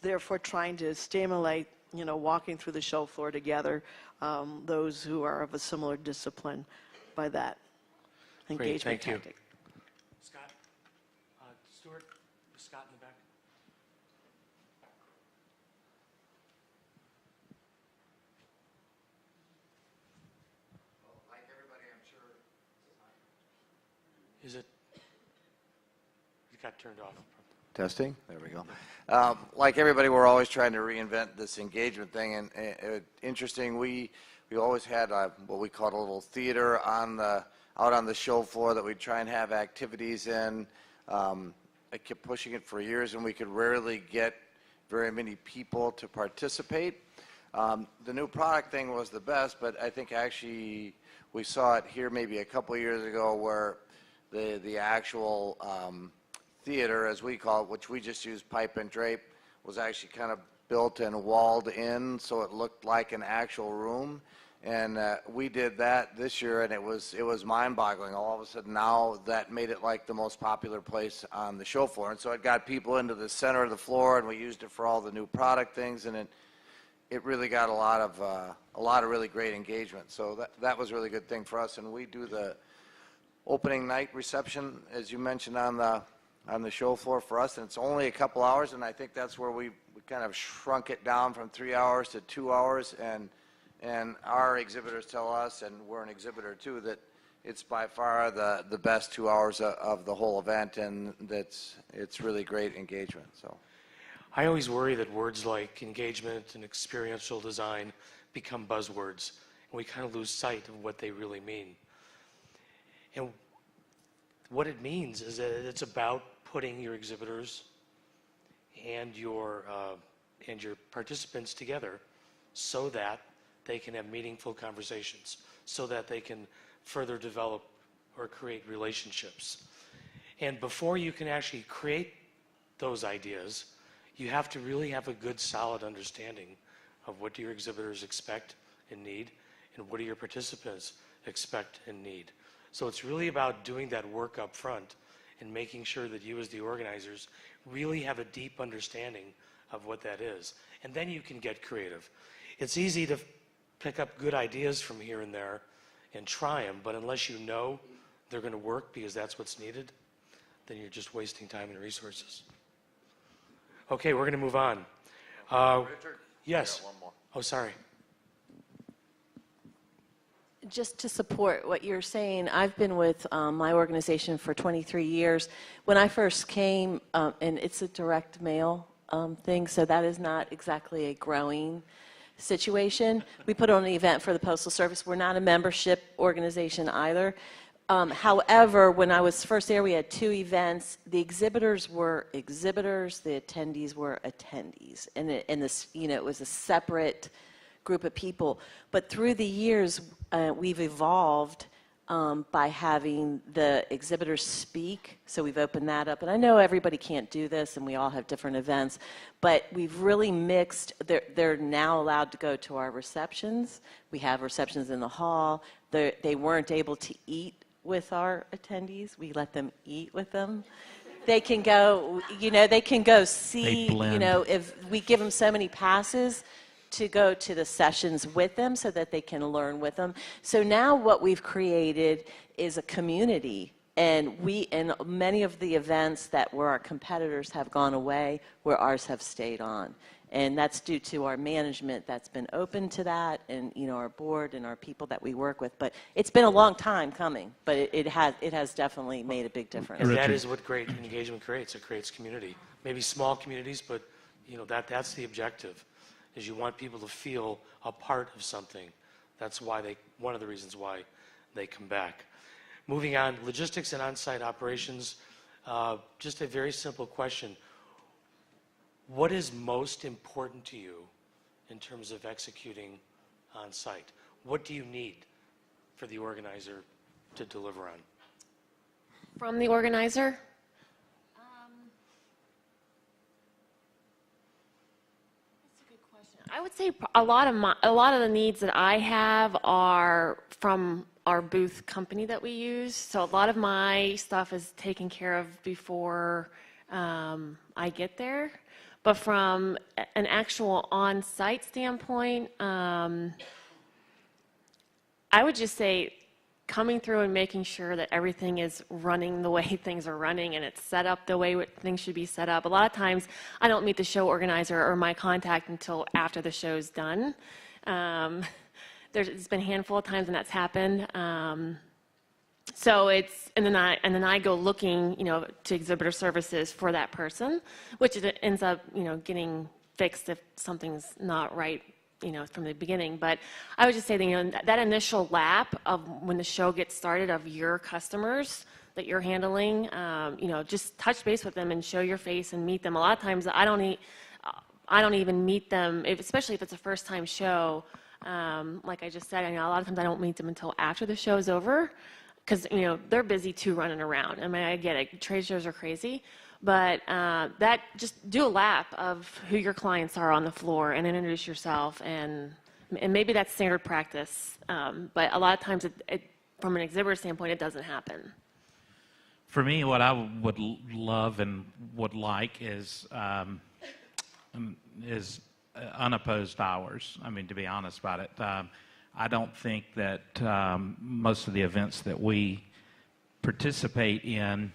therefore trying to stimulate, walking through the show floor together, those who are of a similar discipline by that engagement thank you. tactic. Scott? Stuart? Scott in the back? Like everybody, I'm sure. Is it? It got turned off. Testing. There we go. Like everybody, we're always trying to reinvent this engagement thing, and interesting. We always had what we called a little theater out on the show floor that we'd try and have activities in. I kept pushing it for years, and we could rarely get very many people to participate. The new product thing was the best, but I think actually we saw it here maybe a couple of years ago where the actual theater, as we call it, which we just use pipe and drape, was actually kind of built and walled in, so it looked like an actual room. And we did that this year, and it was mind-boggling. All of a sudden now that made it like the most popular place on the show floor. And so it got people into the center of the floor, and we used it for all the new product things, and it really got a lot of really great engagement. So that was a really good thing for us. And we do the opening night reception, as you mentioned, on the show floor for us, and it's only a couple hours, and I think that's where we kind of shrunk it down from 3 hours to 2 hours, and our exhibitors tell us, and we're an exhibitor too, that it's by far the best 2 hours of the whole event, and it's really great engagement. So I always worry that words like engagement and experiential design become buzzwords, and we kind of lose sight of what they really mean. And what it means is that it's about putting your exhibitors and your participants together so that they can have meaningful conversations, so that they can further develop or create relationships. And before you can actually create those ideas, you have to really have a good, solid understanding of what do your exhibitors expect and need, and what do your participants expect and need. So it's really about doing that work up front and making sure that you as the organizers really have a deep understanding of what that is. And then you can get creative. It's easy to pick up good ideas from here and there and try them, but unless you know they're going to work because that's what's needed, then you're just wasting time and resources. Okay, we're going to move on. Richard? Yes. One more. Oh, sorry. Just to support what you're saying, I've been with my organization for 23 years. When I first came, and it's a direct mail thing, so that is not exactly a growing situation. We put on an event for the Postal Service. We're not a membership organization either. However, when I was first there, we had 2 events. The exhibitors were exhibitors. The attendees were attendees. And it was a separate group of people. But through the years, we've evolved by having the exhibitors speak. So we've opened that up. And I know everybody can't do this, and we all have different events. But we've really mixed. They're now allowed to go to our receptions. We have receptions in the hall. They weren't able to eat with our attendees. We let them eat with them. They can go, they can go see, if we give them so many passes to go to the sessions with them so that they can learn with them. So now what we've created is a community, and many of the events that where our competitors have gone away, where ours have stayed on. And that's due to our management that's been open to that, and our board and our people that we work with. But it's been a long time coming, but it has definitely made a big difference. And that is what great engagement creates. It creates community. Maybe small communities, but that's the objective, is you want people to feel a part of something. That's why one of the reasons why they come back. Moving on, logistics and on-site operations. Just a very simple question. What is most important to you in terms of executing on-site? What do you need for the organizer to deliver on? From the organizer? That's a good question. I would say a lot of the needs that I have are from our booth company that we use. So a lot of my stuff is taken care of before I get there. But from an actual on-site standpoint, I would just say coming through and making sure that everything is running the way things are running and it's set up the way things should be set up. A lot of times I don't meet the show organizer or my contact until after the show's done. There's been a handful of times when that's happened. So and then I go looking, to exhibitor services for that person, which it ends up, getting fixed if something's not right, from the beginning. But I would just say that, that initial lap of when the show gets started of your customers that you're handling, just touch base with them and show your face and meet them. A lot of times I don't even meet them, especially if it's a first time show. Like I just said, a lot of times I don't meet them until after the show's over. Because, they're busy too running around. I mean, I get it. Trade shows are crazy. But just do a lap of who your clients are on the floor and introduce yourself. And maybe that's standard practice. But a lot of times, from an exhibitor standpoint, it doesn't happen. For me, what I would love and would like is unopposed hours. I mean, to be honest about it. I don't think that most of the events that we participate in,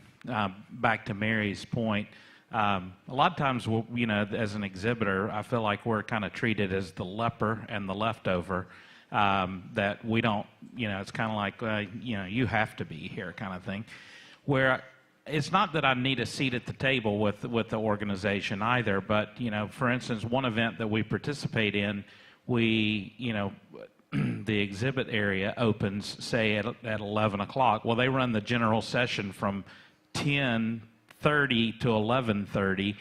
back to Mary's point, a lot of times, as an exhibitor, I feel like we're kind of treated as the leper and the leftover, that we don't, it's kind of like, you have to be here kind of thing, where it's not that I need a seat at the table with the organization either, but, for instance, one event that we participate in, the exhibit area opens, say, at 11 o'clock. Well, they run the general session from 10:30 to 11:30,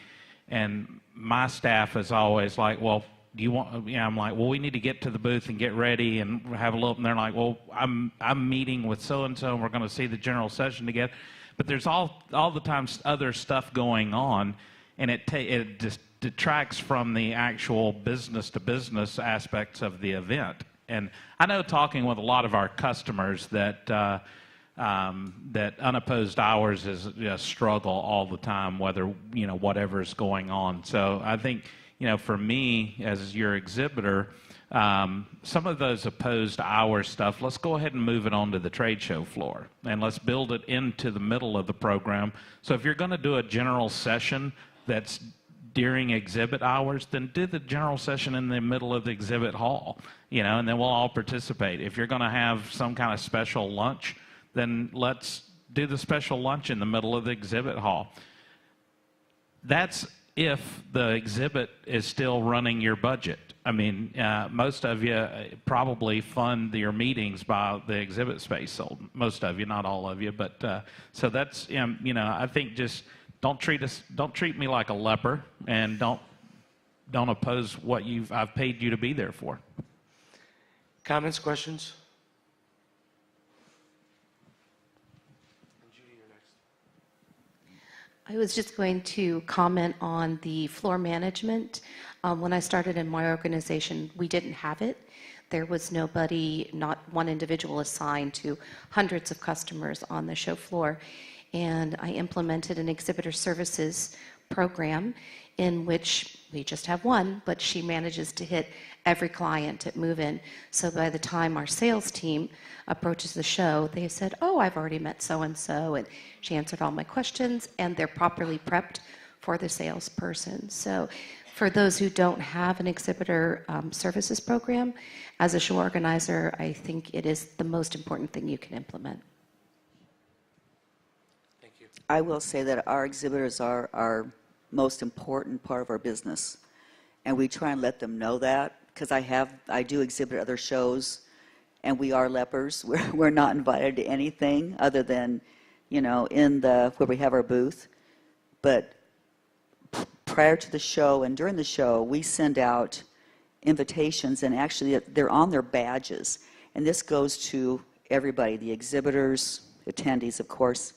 and my staff is always like, well, do you want, I'm like, well, we need to get to the booth and get ready and have a little, and they're like, well, I'm meeting with so-and-so, and we're going to see the general session together. But there's all the time other stuff going on, and it just detracts from the actual business-to-business aspects of the event. And I know, talking with a lot of our customers, that that unopposed hours is a struggle all the time, whether whatever's going on. So I think for me as your exhibitor, some of those opposed hour stuff, let's go ahead and move it onto the trade show floor, and let's build it into the middle of the program. So if you're going to do a general session that's during exhibit hours, then do the general session in the middle of the exhibit hall, and then we'll all participate. If you're going to have some kind of special lunch, then let's do the special lunch in the middle of the exhibit hall. That's if the exhibit is still running your budget. I mean, most of you probably fund your meetings by the exhibit space sold. Most of you, not all of you, but so that's I think just don't treat me like a leper, and don't oppose what I've paid you to be there for. Comments, questions? Judy, you're next. I was just going to comment on the floor management. When I started in my organization, we didn't have it. There was nobody, not one individual assigned to hundreds of customers on the show floor. And I implemented an exhibitor services program in which we just have one, but she manages to hit every client at move-in. So by the time our sales team approaches the show, they said, oh, I've already met so-and-so, and she answered all my questions, and they're properly prepped for the salesperson. So for those who don't have an exhibitor services program, as a show organizer, I think it is the most important thing you can implement. Thank you. I will say that our exhibitors are our most important part of our business, and we try and let them know that, because I do exhibit at other shows, and we are lepers. We're not invited to anything other than, in where we have our booth. But prior to the show and during the show, we send out invitations, and actually they're on their badges. And this goes to everybody, the exhibitors, attendees, of course.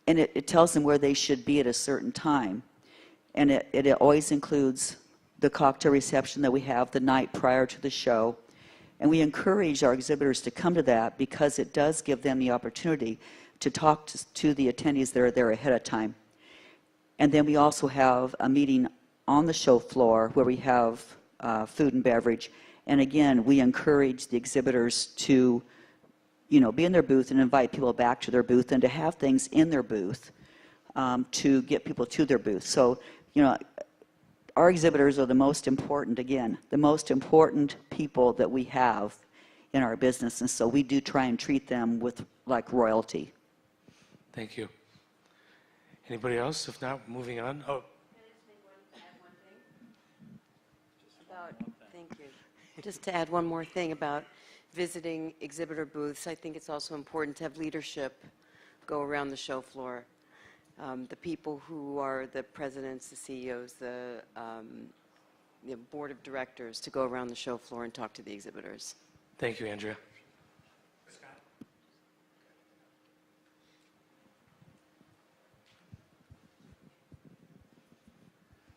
And it tells them where they should be at a certain time. And it always includes the cocktail reception that we have the night prior to the show. And we encourage our exhibitors to come to that, because it does give them the opportunity to talk to the attendees that are there ahead of time. And then we also have a meeting on the show floor where we have food and beverage. And again, we encourage the exhibitors to, be in their booth and invite people back to their booth, and to have things in their booth to get people to their booth. So, our exhibitors are the most important people that we have in our business. And so we do try and treat them with like royalty. Thank you. Anybody else? If not, moving on. Oh. Thank you. Just to add one more thing about visiting exhibitor booths, I think it's also important to have leadership go around the show floor. The people who are the presidents, the CEOs, the board of directors, to go around the show floor and talk to the exhibitors. Thank you, Andrea.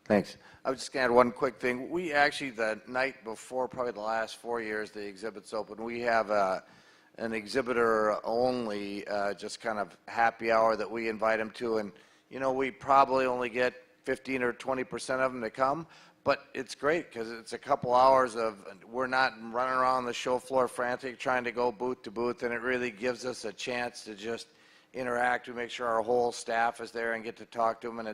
Thanks. I was just going to add one quick thing. We actually, the night before, probably the last 4 years the exhibit's open, we have an exhibitor only, just kind of happy hour that we invite them to. And, we probably only get 15 or 20% of them to come. But it's great, because it's a couple hours of, we're not running around the show floor frantic trying to go booth to booth, and it really gives us a chance to just interact. We make sure our whole staff is there and get to talk to them, and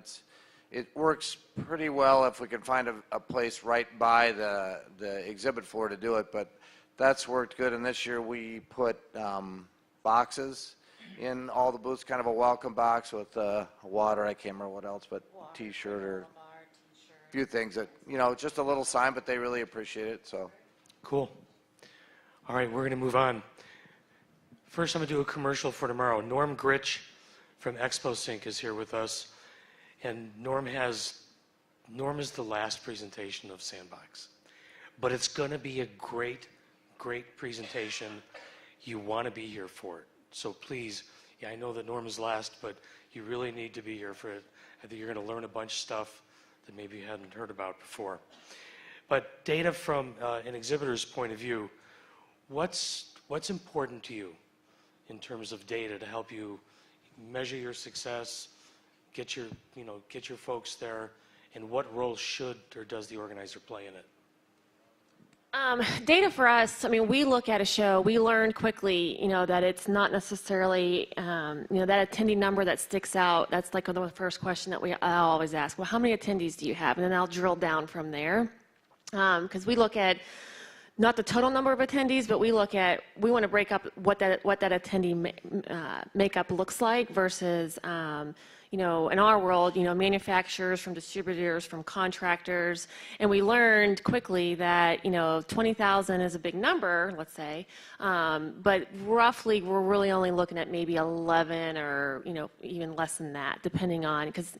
it works pretty well if we can find a place right by the exhibit floor to do it. But that's worked good, and this year we put boxes in all the booths, kind of a welcome box with water, I can't remember what else, but T-shirt or few things that, just a little sign, but they really appreciate it. So cool. All right, we're going to move on. First, I'm going to do a commercial for tomorrow. Norm Gritch from Expo Sync is here with us, and Norm is the last presentation of Sandbox, but it's going to be a great presentation. You want to be here for it, so please. I know that Norm is last, but you really need to be here for it. I think you're going to learn a bunch of stuff that maybe you hadn't heard about before. But data from an exhibitor's point of view, what's important to you in terms of data to help you measure your success, get your folks there, and what role should or does the organizer play in it? Data for us, we look at a show, we learn quickly, that it's not necessarily, that attendee number that sticks out. That's like the first question that I'll always ask. Well, how many attendees do you have? And then I'll drill down from there. Because we look at not the total number of attendees, but we want to break up what that attendee makeup looks like versus, in our world, manufacturers, from distributors, from contractors, and we learned quickly that, 20,000 is a big number, let's say, but roughly we're really only looking at maybe 11 or, even less than that, depending on, because,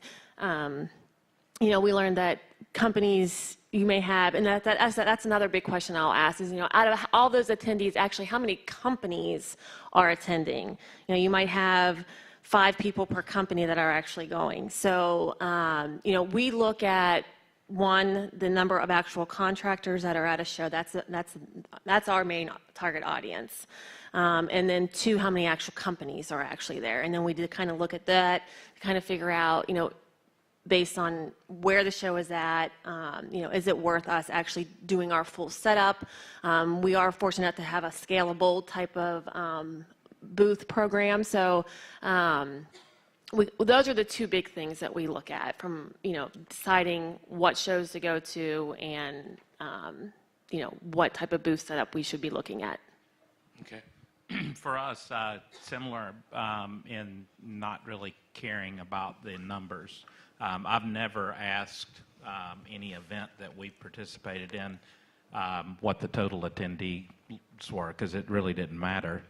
we learned that companies you may have, and that's another big question I'll ask is, out of all those attendees, actually, how many companies are attending? You might have 5 people per company that are actually going. So, we look at, one, the number of actual contractors that are at a show. That's our main target audience. And then 2, how many actual companies are actually there. And then we did kind of look at that, kind of figure out, based on where the show is at, is it worth us actually doing our full setup? We are fortunate to have a scalable type of booth program. So, those are the two big things that we look at from, deciding what shows to go to and, what type of booth setup we should be looking at. Okay. For us, similar in not really caring about the numbers. I've never asked any event that we've participated in what the total attendees were, because it really didn't matter.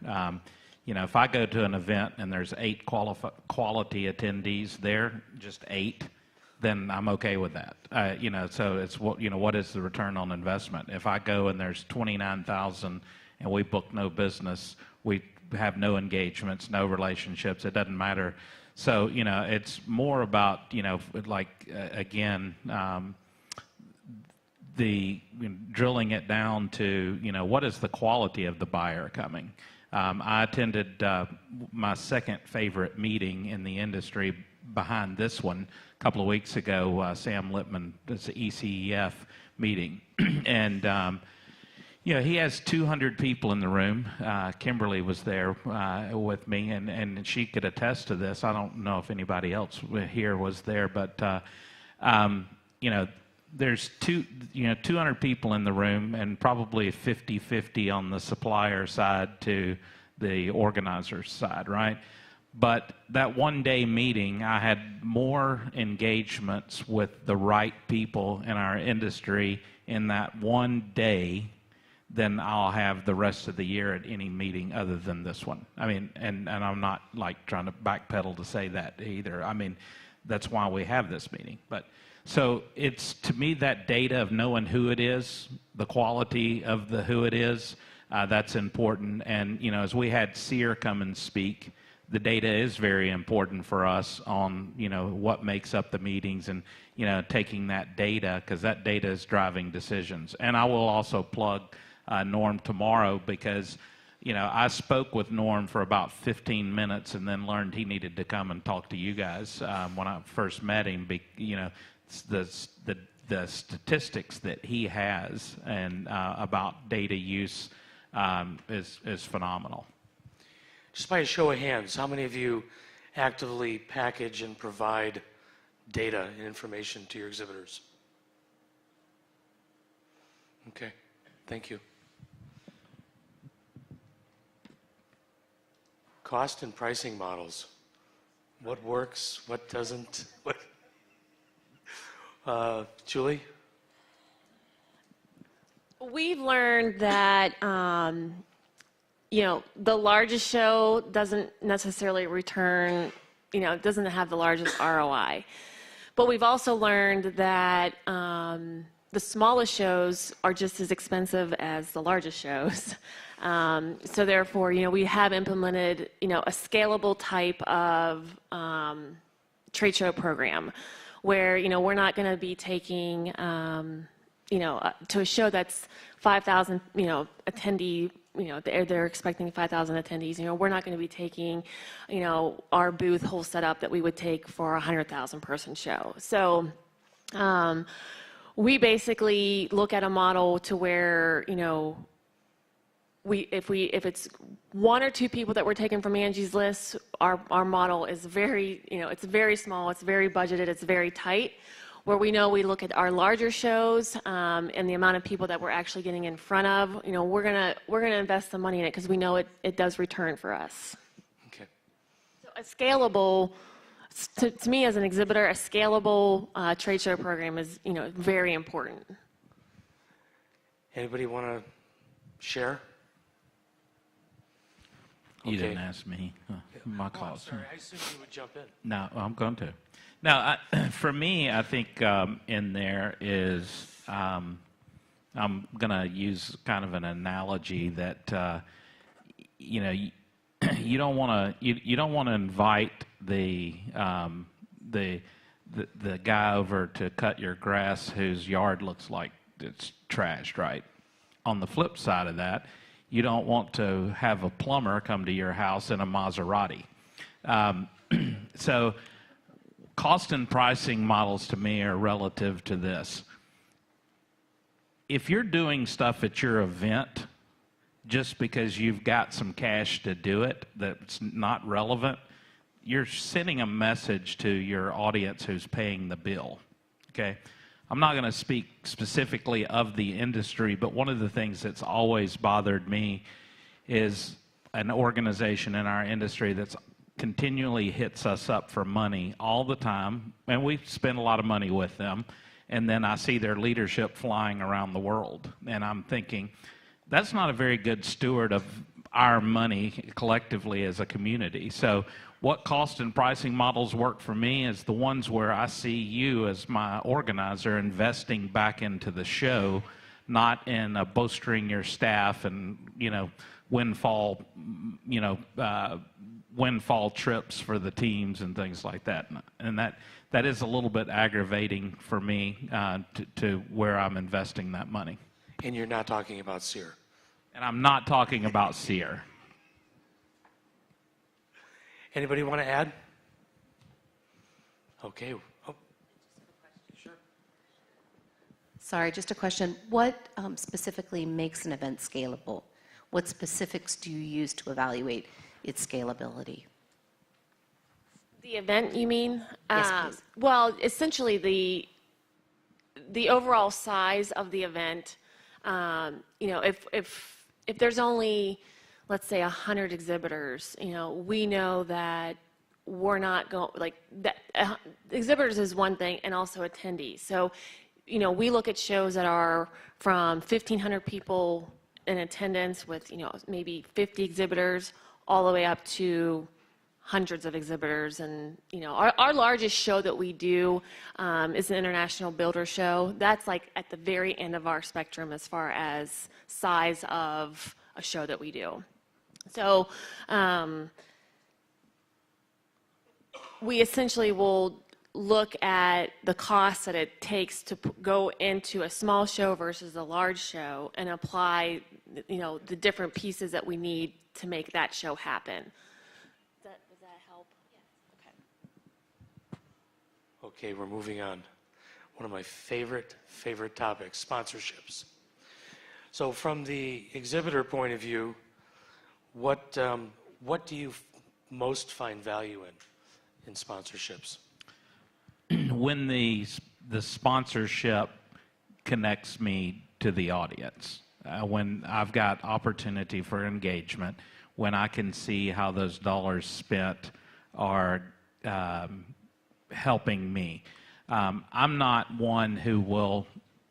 If I go to an event and there's 8 quality attendees there, just 8, then I'm okay with that. So it's what is the return on investment? If I go and there's 29,000 and we book no business, we have no engagements, no relationships, it doesn't matter. So, it's more about, again, drilling it down to, what is the quality of the buyer coming? I attended my second favorite meeting in the industry behind this one a couple of weeks ago, Sam Lippman, it's the ECEF meeting. And, he has 200 people in the room. Kimberly was there with me, and she could attest to this. I don't know if anybody else here was there, but, there's 200 people in the room and probably 50-50 on the supplier side to the organizer side, right? But that one-day meeting, I had more engagements with the right people in our industry in that one day than I'll have the rest of the year at any meeting other than this one. I mean, and I'm not like trying to backpedal to say that either. I mean, that's why we have this meeting. But so it's, to me, that data of knowing who it is, the quality of the who it is, that's important. And, as we had Sear come and speak, the data is very important for us on, what makes up the meetings and, taking that data, because that data is driving decisions. And I will also plug Norm tomorrow, because I spoke with Norm for about 15 minutes and then learned he needed to come and talk to you guys when I first met him. The statistics that he has and about data use is phenomenal. Just by a show of hands, how many of you actively package and provide data and information to your exhibitors? Okay, thank you. Cost and pricing models. What works, what doesn't? Julie? We've learned that, the largest show doesn't necessarily return, doesn't have the largest ROI. But we've also learned that the smallest shows are just as expensive as the largest shows. So therefore, we have implemented, a scalable type of trade show program where, we're not going to be taking, to a show that's 5,000, attendee, they're expecting 5,000 attendees. We're not going to be taking, our booth whole setup that we would take for a 100,000 person show. So we basically look at a model to where, if it's 1 or 2 people that we're taking from Angie's List, our model is very, it's very small, it's very budgeted, it's very tight. Where we know we look at our larger shows and the amount of people that we're actually getting in front of, we're gonna invest some money in it because we know it does return for us. Okay. So a scalable, to me as an exhibitor, a scalable trade show program is very important. Anybody want to share? You didn't ask me. My call. Oh, I'm sorry. I assumed you would jump in. No, I'm going to. Now, for me, I think in there is, I'm going to use kind of an analogy that, you don't want to invite the guy over to cut your grass whose yard looks like it's trashed, right? On the flip side of that, you don't want to have a plumber come to your house in a Maserati. So cost and pricing models to me are relative to this. If you're doing stuff at your event just because you've got some cash to do it that's not relevant, you're sending a message to your audience who's paying the bill, okay? I'm not going to speak specifically of the industry, but one of the things that's always bothered me is an organization in our industry that's continually hits us up for money all the time, and we spend a lot of money with them, and then I see their leadership flying around the world, and I'm thinking, that's not a very good steward of our money collectively as a community. So what cost and pricing models work for me is the ones where I see you as my organizer investing back into the show, not in bolstering your staff and, windfall trips for the teams and things like that. And that is a little bit aggravating for me to where I'm investing that money. And you're not talking about SEER. And I'm not talking about SEER. Anybody want to add? Okay. Oh. Sure. Sorry, just a question. What specifically makes an event scalable? What specifics do you use to evaluate its scalability? The event, you mean? Yes, please. Well, essentially the overall size of the event. If there's only, let's say, 100 exhibitors, we know that we're not going that. Exhibitors is one thing, and also attendees. So, we look at shows that are from 1,500 people in attendance with, maybe 50 exhibitors, all the way up to hundreds of exhibitors. And, our largest show that we do is an International Builder Show. That's like at the very end of our spectrum as far as size of a show that we do. So we essentially will look at the cost that it takes to go into a small show versus a large show and apply, the different pieces that we need to make that show happen. Does that help? Yeah. Okay, we're moving on. One of my favorite topics, sponsorships. So from the exhibitor point of view, what do you most find value in sponsorships? When the sponsorship connects me to the audience, when I've got opportunity for engagement, when I can see how those dollars spent are helping me. I'm not one who will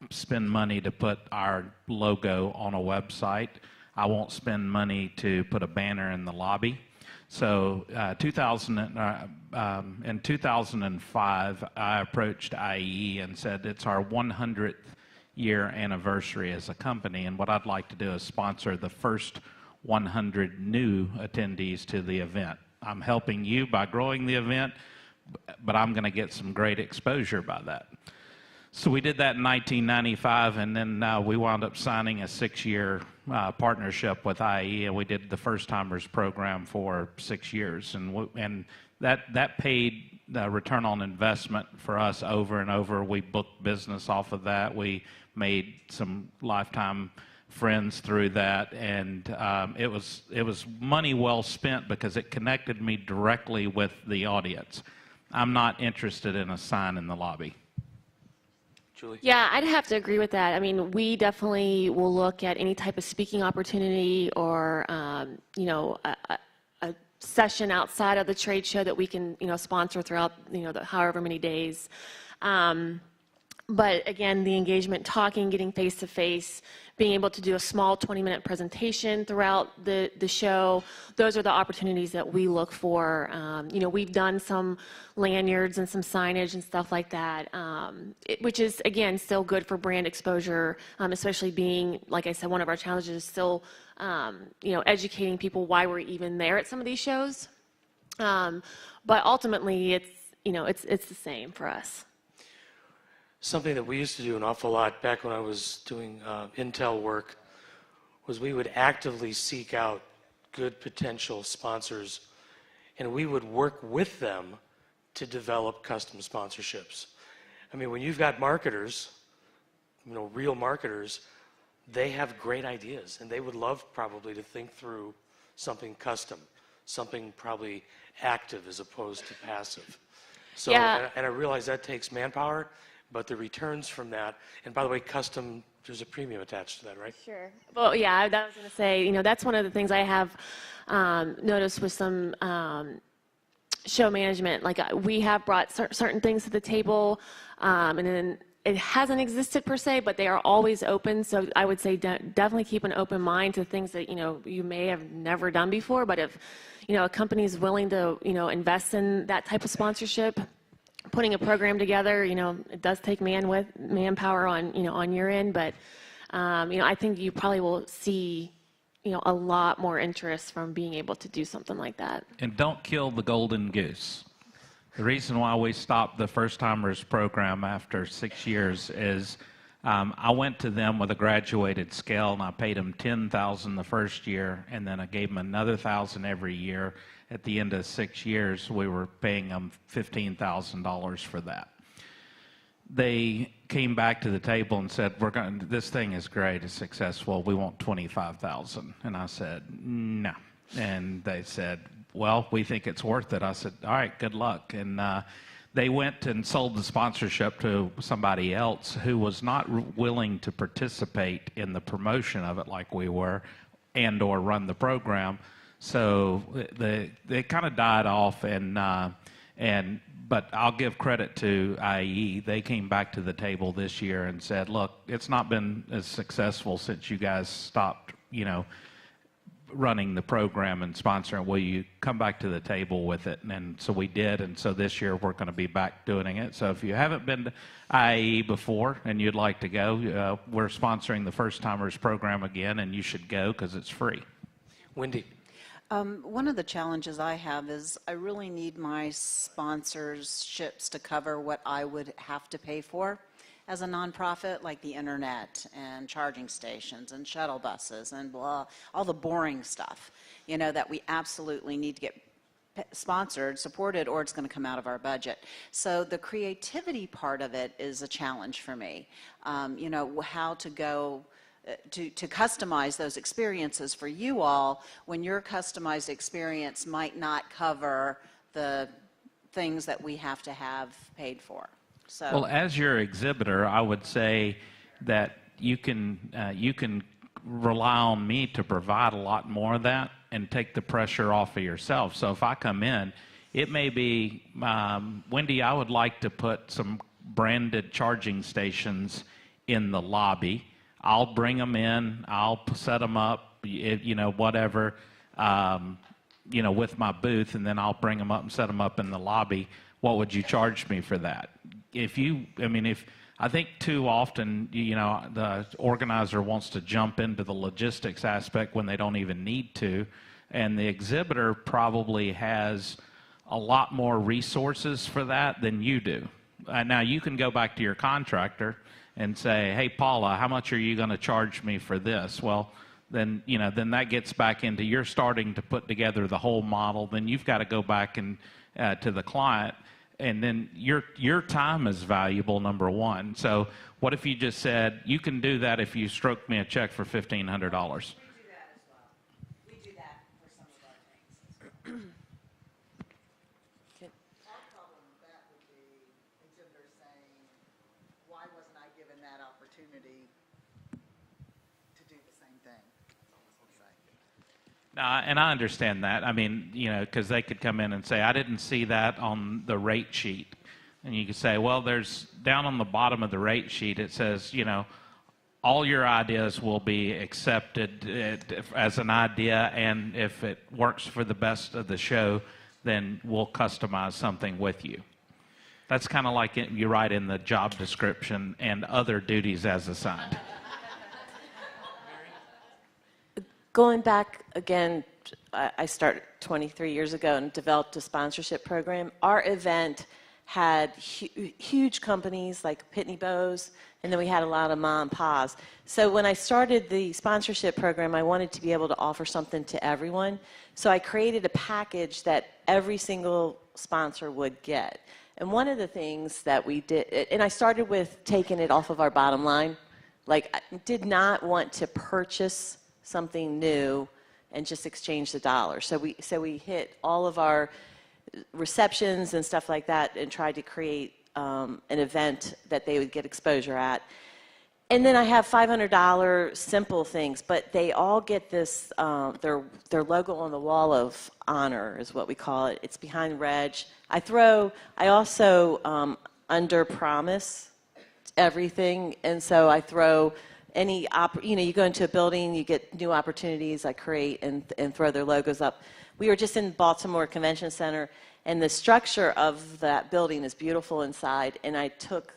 spend money to put our logo on a website. I won't spend money to put a banner in the lobby. So in 2005, I approached IE and said, it's our 100th year anniversary as a company, and what I'd like to do is sponsor the first 100 new attendees to the event. I'm helping you by growing the event, but I'm going to get some great exposure by that. So we did that in 1995, and then we wound up signing a 6-year partnership with IE, and we did the First Timers program for 6 years, and that paid return on investment for us over and over. We booked business off of that. We made some lifetime friends through that, and it was money well spent because it connected me directly with the audience. I'm not interested in a sign in the lobby. Julie? Yeah, I'd have to agree with that. I mean, we definitely will look at any type of speaking opportunity or, a session outside of the trade show that we can, sponsor throughout, the however many days. But again, the engagement, talking, getting face-to-face, being able to do a small 20-minute presentation throughout the show, those are the opportunities that we look for. We've done some lanyards and some signage and stuff like that, which is, again, still good for brand exposure, especially being, like I said, one of our challenges is still, educating people why we're even there at some of these shows. But ultimately, it's the same for us. Something that we used to do an awful lot back when I was doing Intel work was we would actively seek out good potential sponsors, and we would work with them to develop custom sponsorships. I mean, when you've got marketers, real marketers, they have great ideas, and they would love probably to think through something custom. something probably active as opposed to passive. So, Yeah. and I realize that takes manpower, but the returns from that, and by the way, custom, there's a premium attached to that, right? Sure. Well, yeah, that was going to say, you know, that's one of the things I have noticed with some show management. Like we have brought certain things to the table, and then it hasn't existed per se, but they are always open. So I would say definitely keep an open mind to things that, you know, you may have never done before. But if, you know, a company is willing to, you know, invest in that type of sponsorship, putting a program together, you know, it does take manpower on, you know, on your end. But, you know, I think you probably will see, you know, a lot more interest from being able to do something like that. And don't kill the golden goose. The reason why we stopped the First Timers program after 6 years is I went to them with a graduated scale, and I paid them $10,000 the first year, and then I gave them another $1,000 every year. At the end of 6 years, we were paying them $15,000 for that. They came back to the table and said, this thing is great, it's successful, we want $25,000. And I said, no. And they said, well, we think it's worth it. I said, all right, good luck. And they went and sold the sponsorship to somebody else who was not willing to participate in the promotion of it like we were and or run the program. So they kind of died off, but I'll give credit to IE. They came back to the table this year and said, look, it's not been as successful since you guys stopped, you know, running the program and sponsoring. Will you come back to the table with it? And so we did, and so this year we're going to be back doing it. So if you haven't been to IE before and you'd like to go, we're sponsoring the First Timers program again, and you should go because it's free. Wendy. One of the challenges I have is I really need my sponsorships to cover what I would have to pay for as a nonprofit, like the internet and charging stations and shuttle buses and blah, all the boring stuff, you know, that we absolutely need to get sponsored, supported, or it's going to come out of our budget. So the creativity part of it is a challenge for me. You know, how to go to customize those experiences for you all when your customized experience might not cover the things that we have to have paid for. So, well, as your exhibitor, I would say that you can rely on me to provide a lot more of that and take the pressure off of yourself. So if I come in, it may be, Wendy, I would like to put some branded charging stations in the lobby. I'll bring them in, I'll set them up, you know, whatever, you know, with my booth, and then I'll bring them up and set them up in the lobby. What would you charge me for that? I think too often, you know, the organizer wants to jump into the logistics aspect when they don't even need to, and the exhibitor probably has a lot more resources for that than you do. Now, you can go back to your contractor and say, hey, Paula, how much are you going to charge me for this? Well, then, you know, then that gets back into you're starting to put together the whole model. Then you've got to go back and to the client, and then your time is valuable, number one. So what if you just said, you can do that if you stroke me a check for $1,500? And I understand that. I mean, you know, because they could come in and say, I didn't see that on the rate sheet. And you could say, well, there's down on the bottom of the rate sheet, it says, you know, all your ideas will be accepted as an idea, and if it works for the best of the show, then we'll customize something with you. That's kind of like you write in the job description, and other duties as assigned. Going back again, I started 23 years ago and developed a sponsorship program. Our event had huge companies like Pitney Bowes, and then we had a lot of mom and pops. So when I started the sponsorship program, I wanted to be able to offer something to everyone. So I created a package that every single sponsor would get. And one of the things that we did, and I started with taking it off of our bottom line. Like, I did not want to purchase something new and just exchange the dollar. So we hit all of our receptions and stuff like that and tried to create an event that they would get exposure at. And then I have $500 simple things, but they all get this, their logo on the wall of honor is what we call it. It's behind reg. I also under promise everything, and so I throw any, you go into a building, you get new opportunities, I create and throw their logos up. We were just in Baltimore Convention Center, and the structure of that building is beautiful inside, and I took,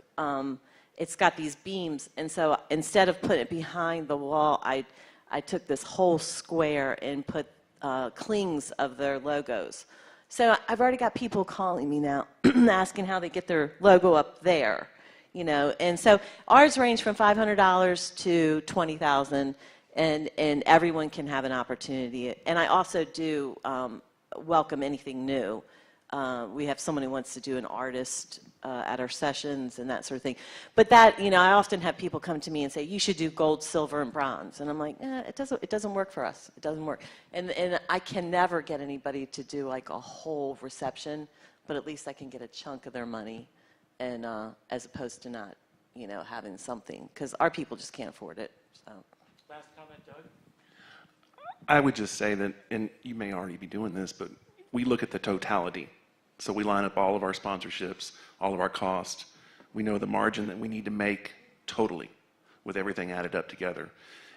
it's got these beams, and so instead of putting it behind the wall, I took this whole square and put clings of their logos. So I've already got people calling me now asking how they get their logo up there, and so ours range from $500 to $20,000, and everyone can have an opportunity. And I also do welcome anything new. We have someone who wants to do an artist at our sessions and that sort of thing. But that, I often have people come to me and say, you should do gold, silver, and bronze. And I'm like, it doesn't work for us. It doesn't work. And I can never get anybody to do like a whole reception, but at least I can get a chunk of their money, and as opposed to not, having something, because our people just can't afford it. So. Last comment, Doug? I would just say that, and you may already be doing this, but we look at the totality. So we line up all of our sponsorships, all of our costs. We know the margin that we need to make totally with everything added up together.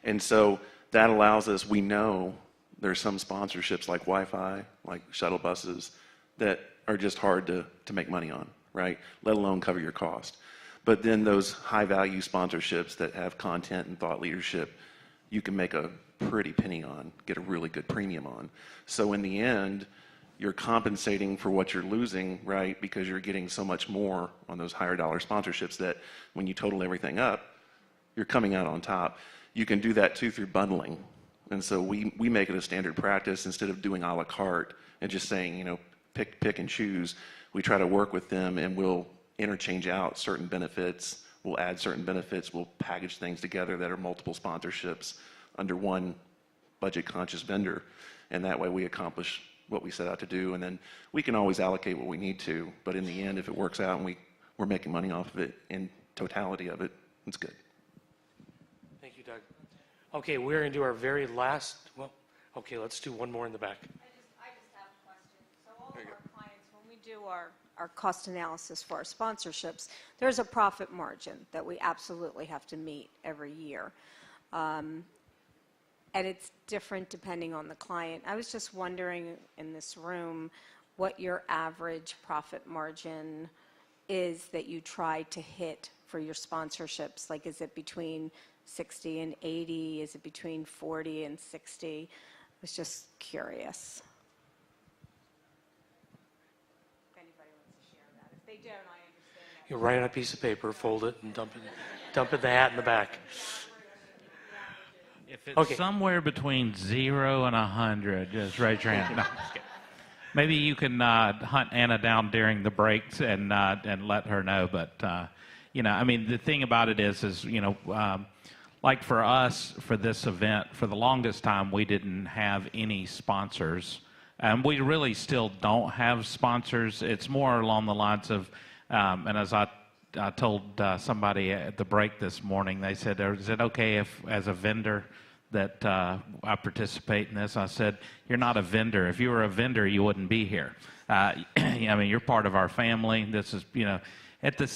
And so that allows us, we know there's some sponsorships like Wi-Fi, like shuttle buses, that are just hard to make money on, right? Let alone cover your cost. But then those high value sponsorships that have content and thought leadership, you can make a pretty penny on, get a really good premium on. So in the end, you're compensating for what you're losing, right? Because you're getting so much more on those higher dollar sponsorships that when you total everything up, you're coming out on top. You can do that too through bundling. And so we make it a standard practice instead of doing a la carte and just saying, pick and choose. We try to work with them, and we'll interchange out certain benefits. We'll add certain benefits. We'll package things together that are multiple sponsorships under one budget conscious vendor. And that way we accomplish what we set out to do, and then we can always allocate what we need to, but in the end, if it works out and we're making money off of it in totality of it, it's good. Thank you, Doug. Okay, we're going to do our very last, let's do one more in the back. I just have a question. So all of our clients, when we do our cost analysis for our sponsorships, there's a profit margin that we absolutely have to meet every year. And it's different depending on the client. I was just wondering in this room what your average profit margin is that you try to hit for your sponsorships. Like, is it between 60 and 80? Is it between 40 and 60? I was just curious. If anybody wants to share that. If they don't, I understand that. You write on a piece of paper, fold it, and dump it in the hat in the back. If it's somewhere between 0 and 100, just raise your hand. No, just kidding. Maybe you can hunt Anna down during the breaks and let her know. But the thing about it is like for us for this event, for the longest time we didn't have any sponsors, and we really still don't have sponsors. It's more along the lines of, and as I told somebody at the break this morning, they said, is it okay if, as a vendor, that I participate in this? I said, you're not a vendor. If you were a vendor, you wouldn't be here. You're part of our family. This is, at the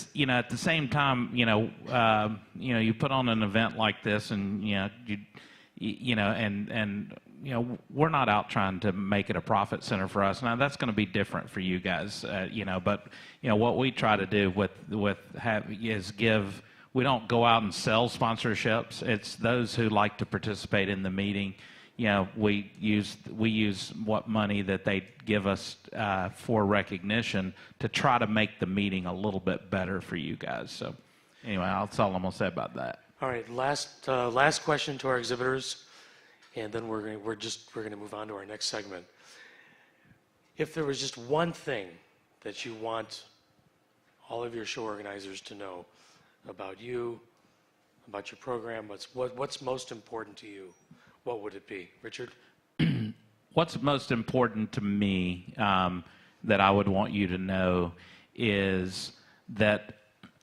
same time, you put on an event like this, and we're not out trying to make it a profit center for us. Now that's going to be different for you guys, but what we try to do is give. We don't go out and sell sponsorships. It's those who like to participate in the meeting. We use what money that they give us for recognition to try to make the meeting a little bit better for you guys. So anyway, that's all I'm going to say about that. All right, last question to our exhibitors, and then we're going to move on to our next segment. If there was just one thing that you want all of your show organizers to know about you, about your program, what's most important to you, what would it be? Richard? what's most important to me that I would want you to know is that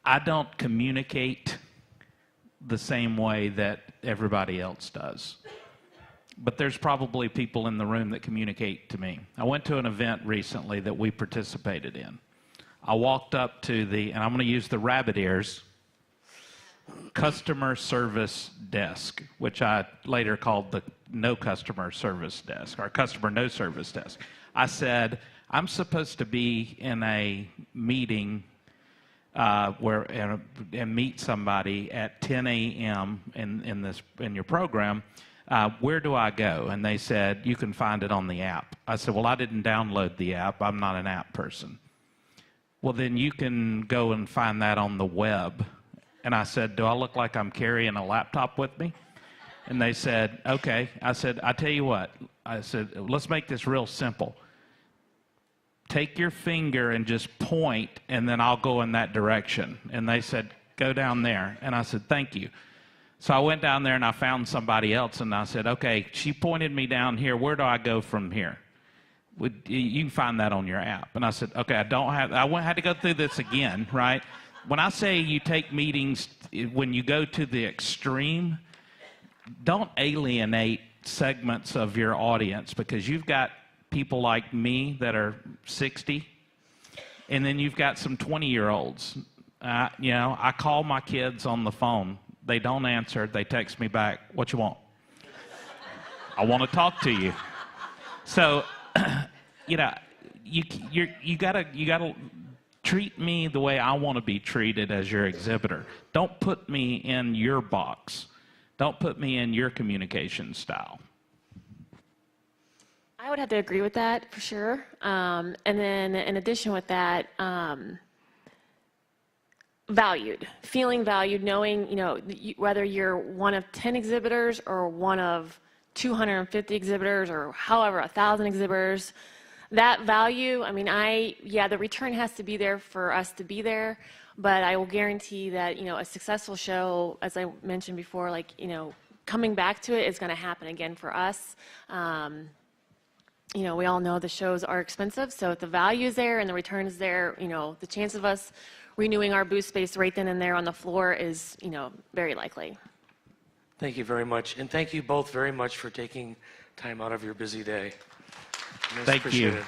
I don't communicate the same way that everybody else does. But there's probably people in the room that communicate to me. I went to an event recently that we participated in. I walked up to the, and I'm going to use the rabbit ears, customer service desk, which I later called the no customer service desk, or customer no service desk. I said, I'm supposed to be in a meeting and meet somebody at 10 a.m. in your program. Where do I go? And they said, you can find it on the app. I said, well, I didn't download the app. I'm not an app person. Well, then you can go and find that on the web. And I said, do I look like I'm carrying a laptop with me? And they said, okay. I said, I tell you what. I said, let's make this real simple. Take your finger and just point, and then I'll go in that direction. And they said, go down there. And I said, thank you. So I went down there and I found somebody else, and I said, okay, she pointed me down here. Where do I go from here? You can find that on your app. And I said, okay, I had to go through this again, right? When I say you take meetings, when you go to the extreme, don't alienate segments of your audience, because you've got people like me that are 60, and then you've got some 20-year-olds. I call my kids on the phone. They don't answer. They text me back, what you want? I want to talk to you. So, you gotta treat me the way I want to be treated as your exhibitor. Don't put me in your box. Don't put me in your communication style. I would have to agree with that for sure. And then in addition with that, feeling valued, knowing, whether you're one of 10 exhibitors or one of 250 exhibitors or however, 1,000 exhibitors, that value, the return has to be there for us to be there, but I will guarantee that, a successful show, as I mentioned before, coming back to it is going to happen again for us. We all know the shows are expensive, so if the value is there and the return is there, the chance of us renewing our booth space right then and there on the floor is, very likely. Thank you very much. And thank you both very much for taking time out of your busy day. Thank you. Appreciate it.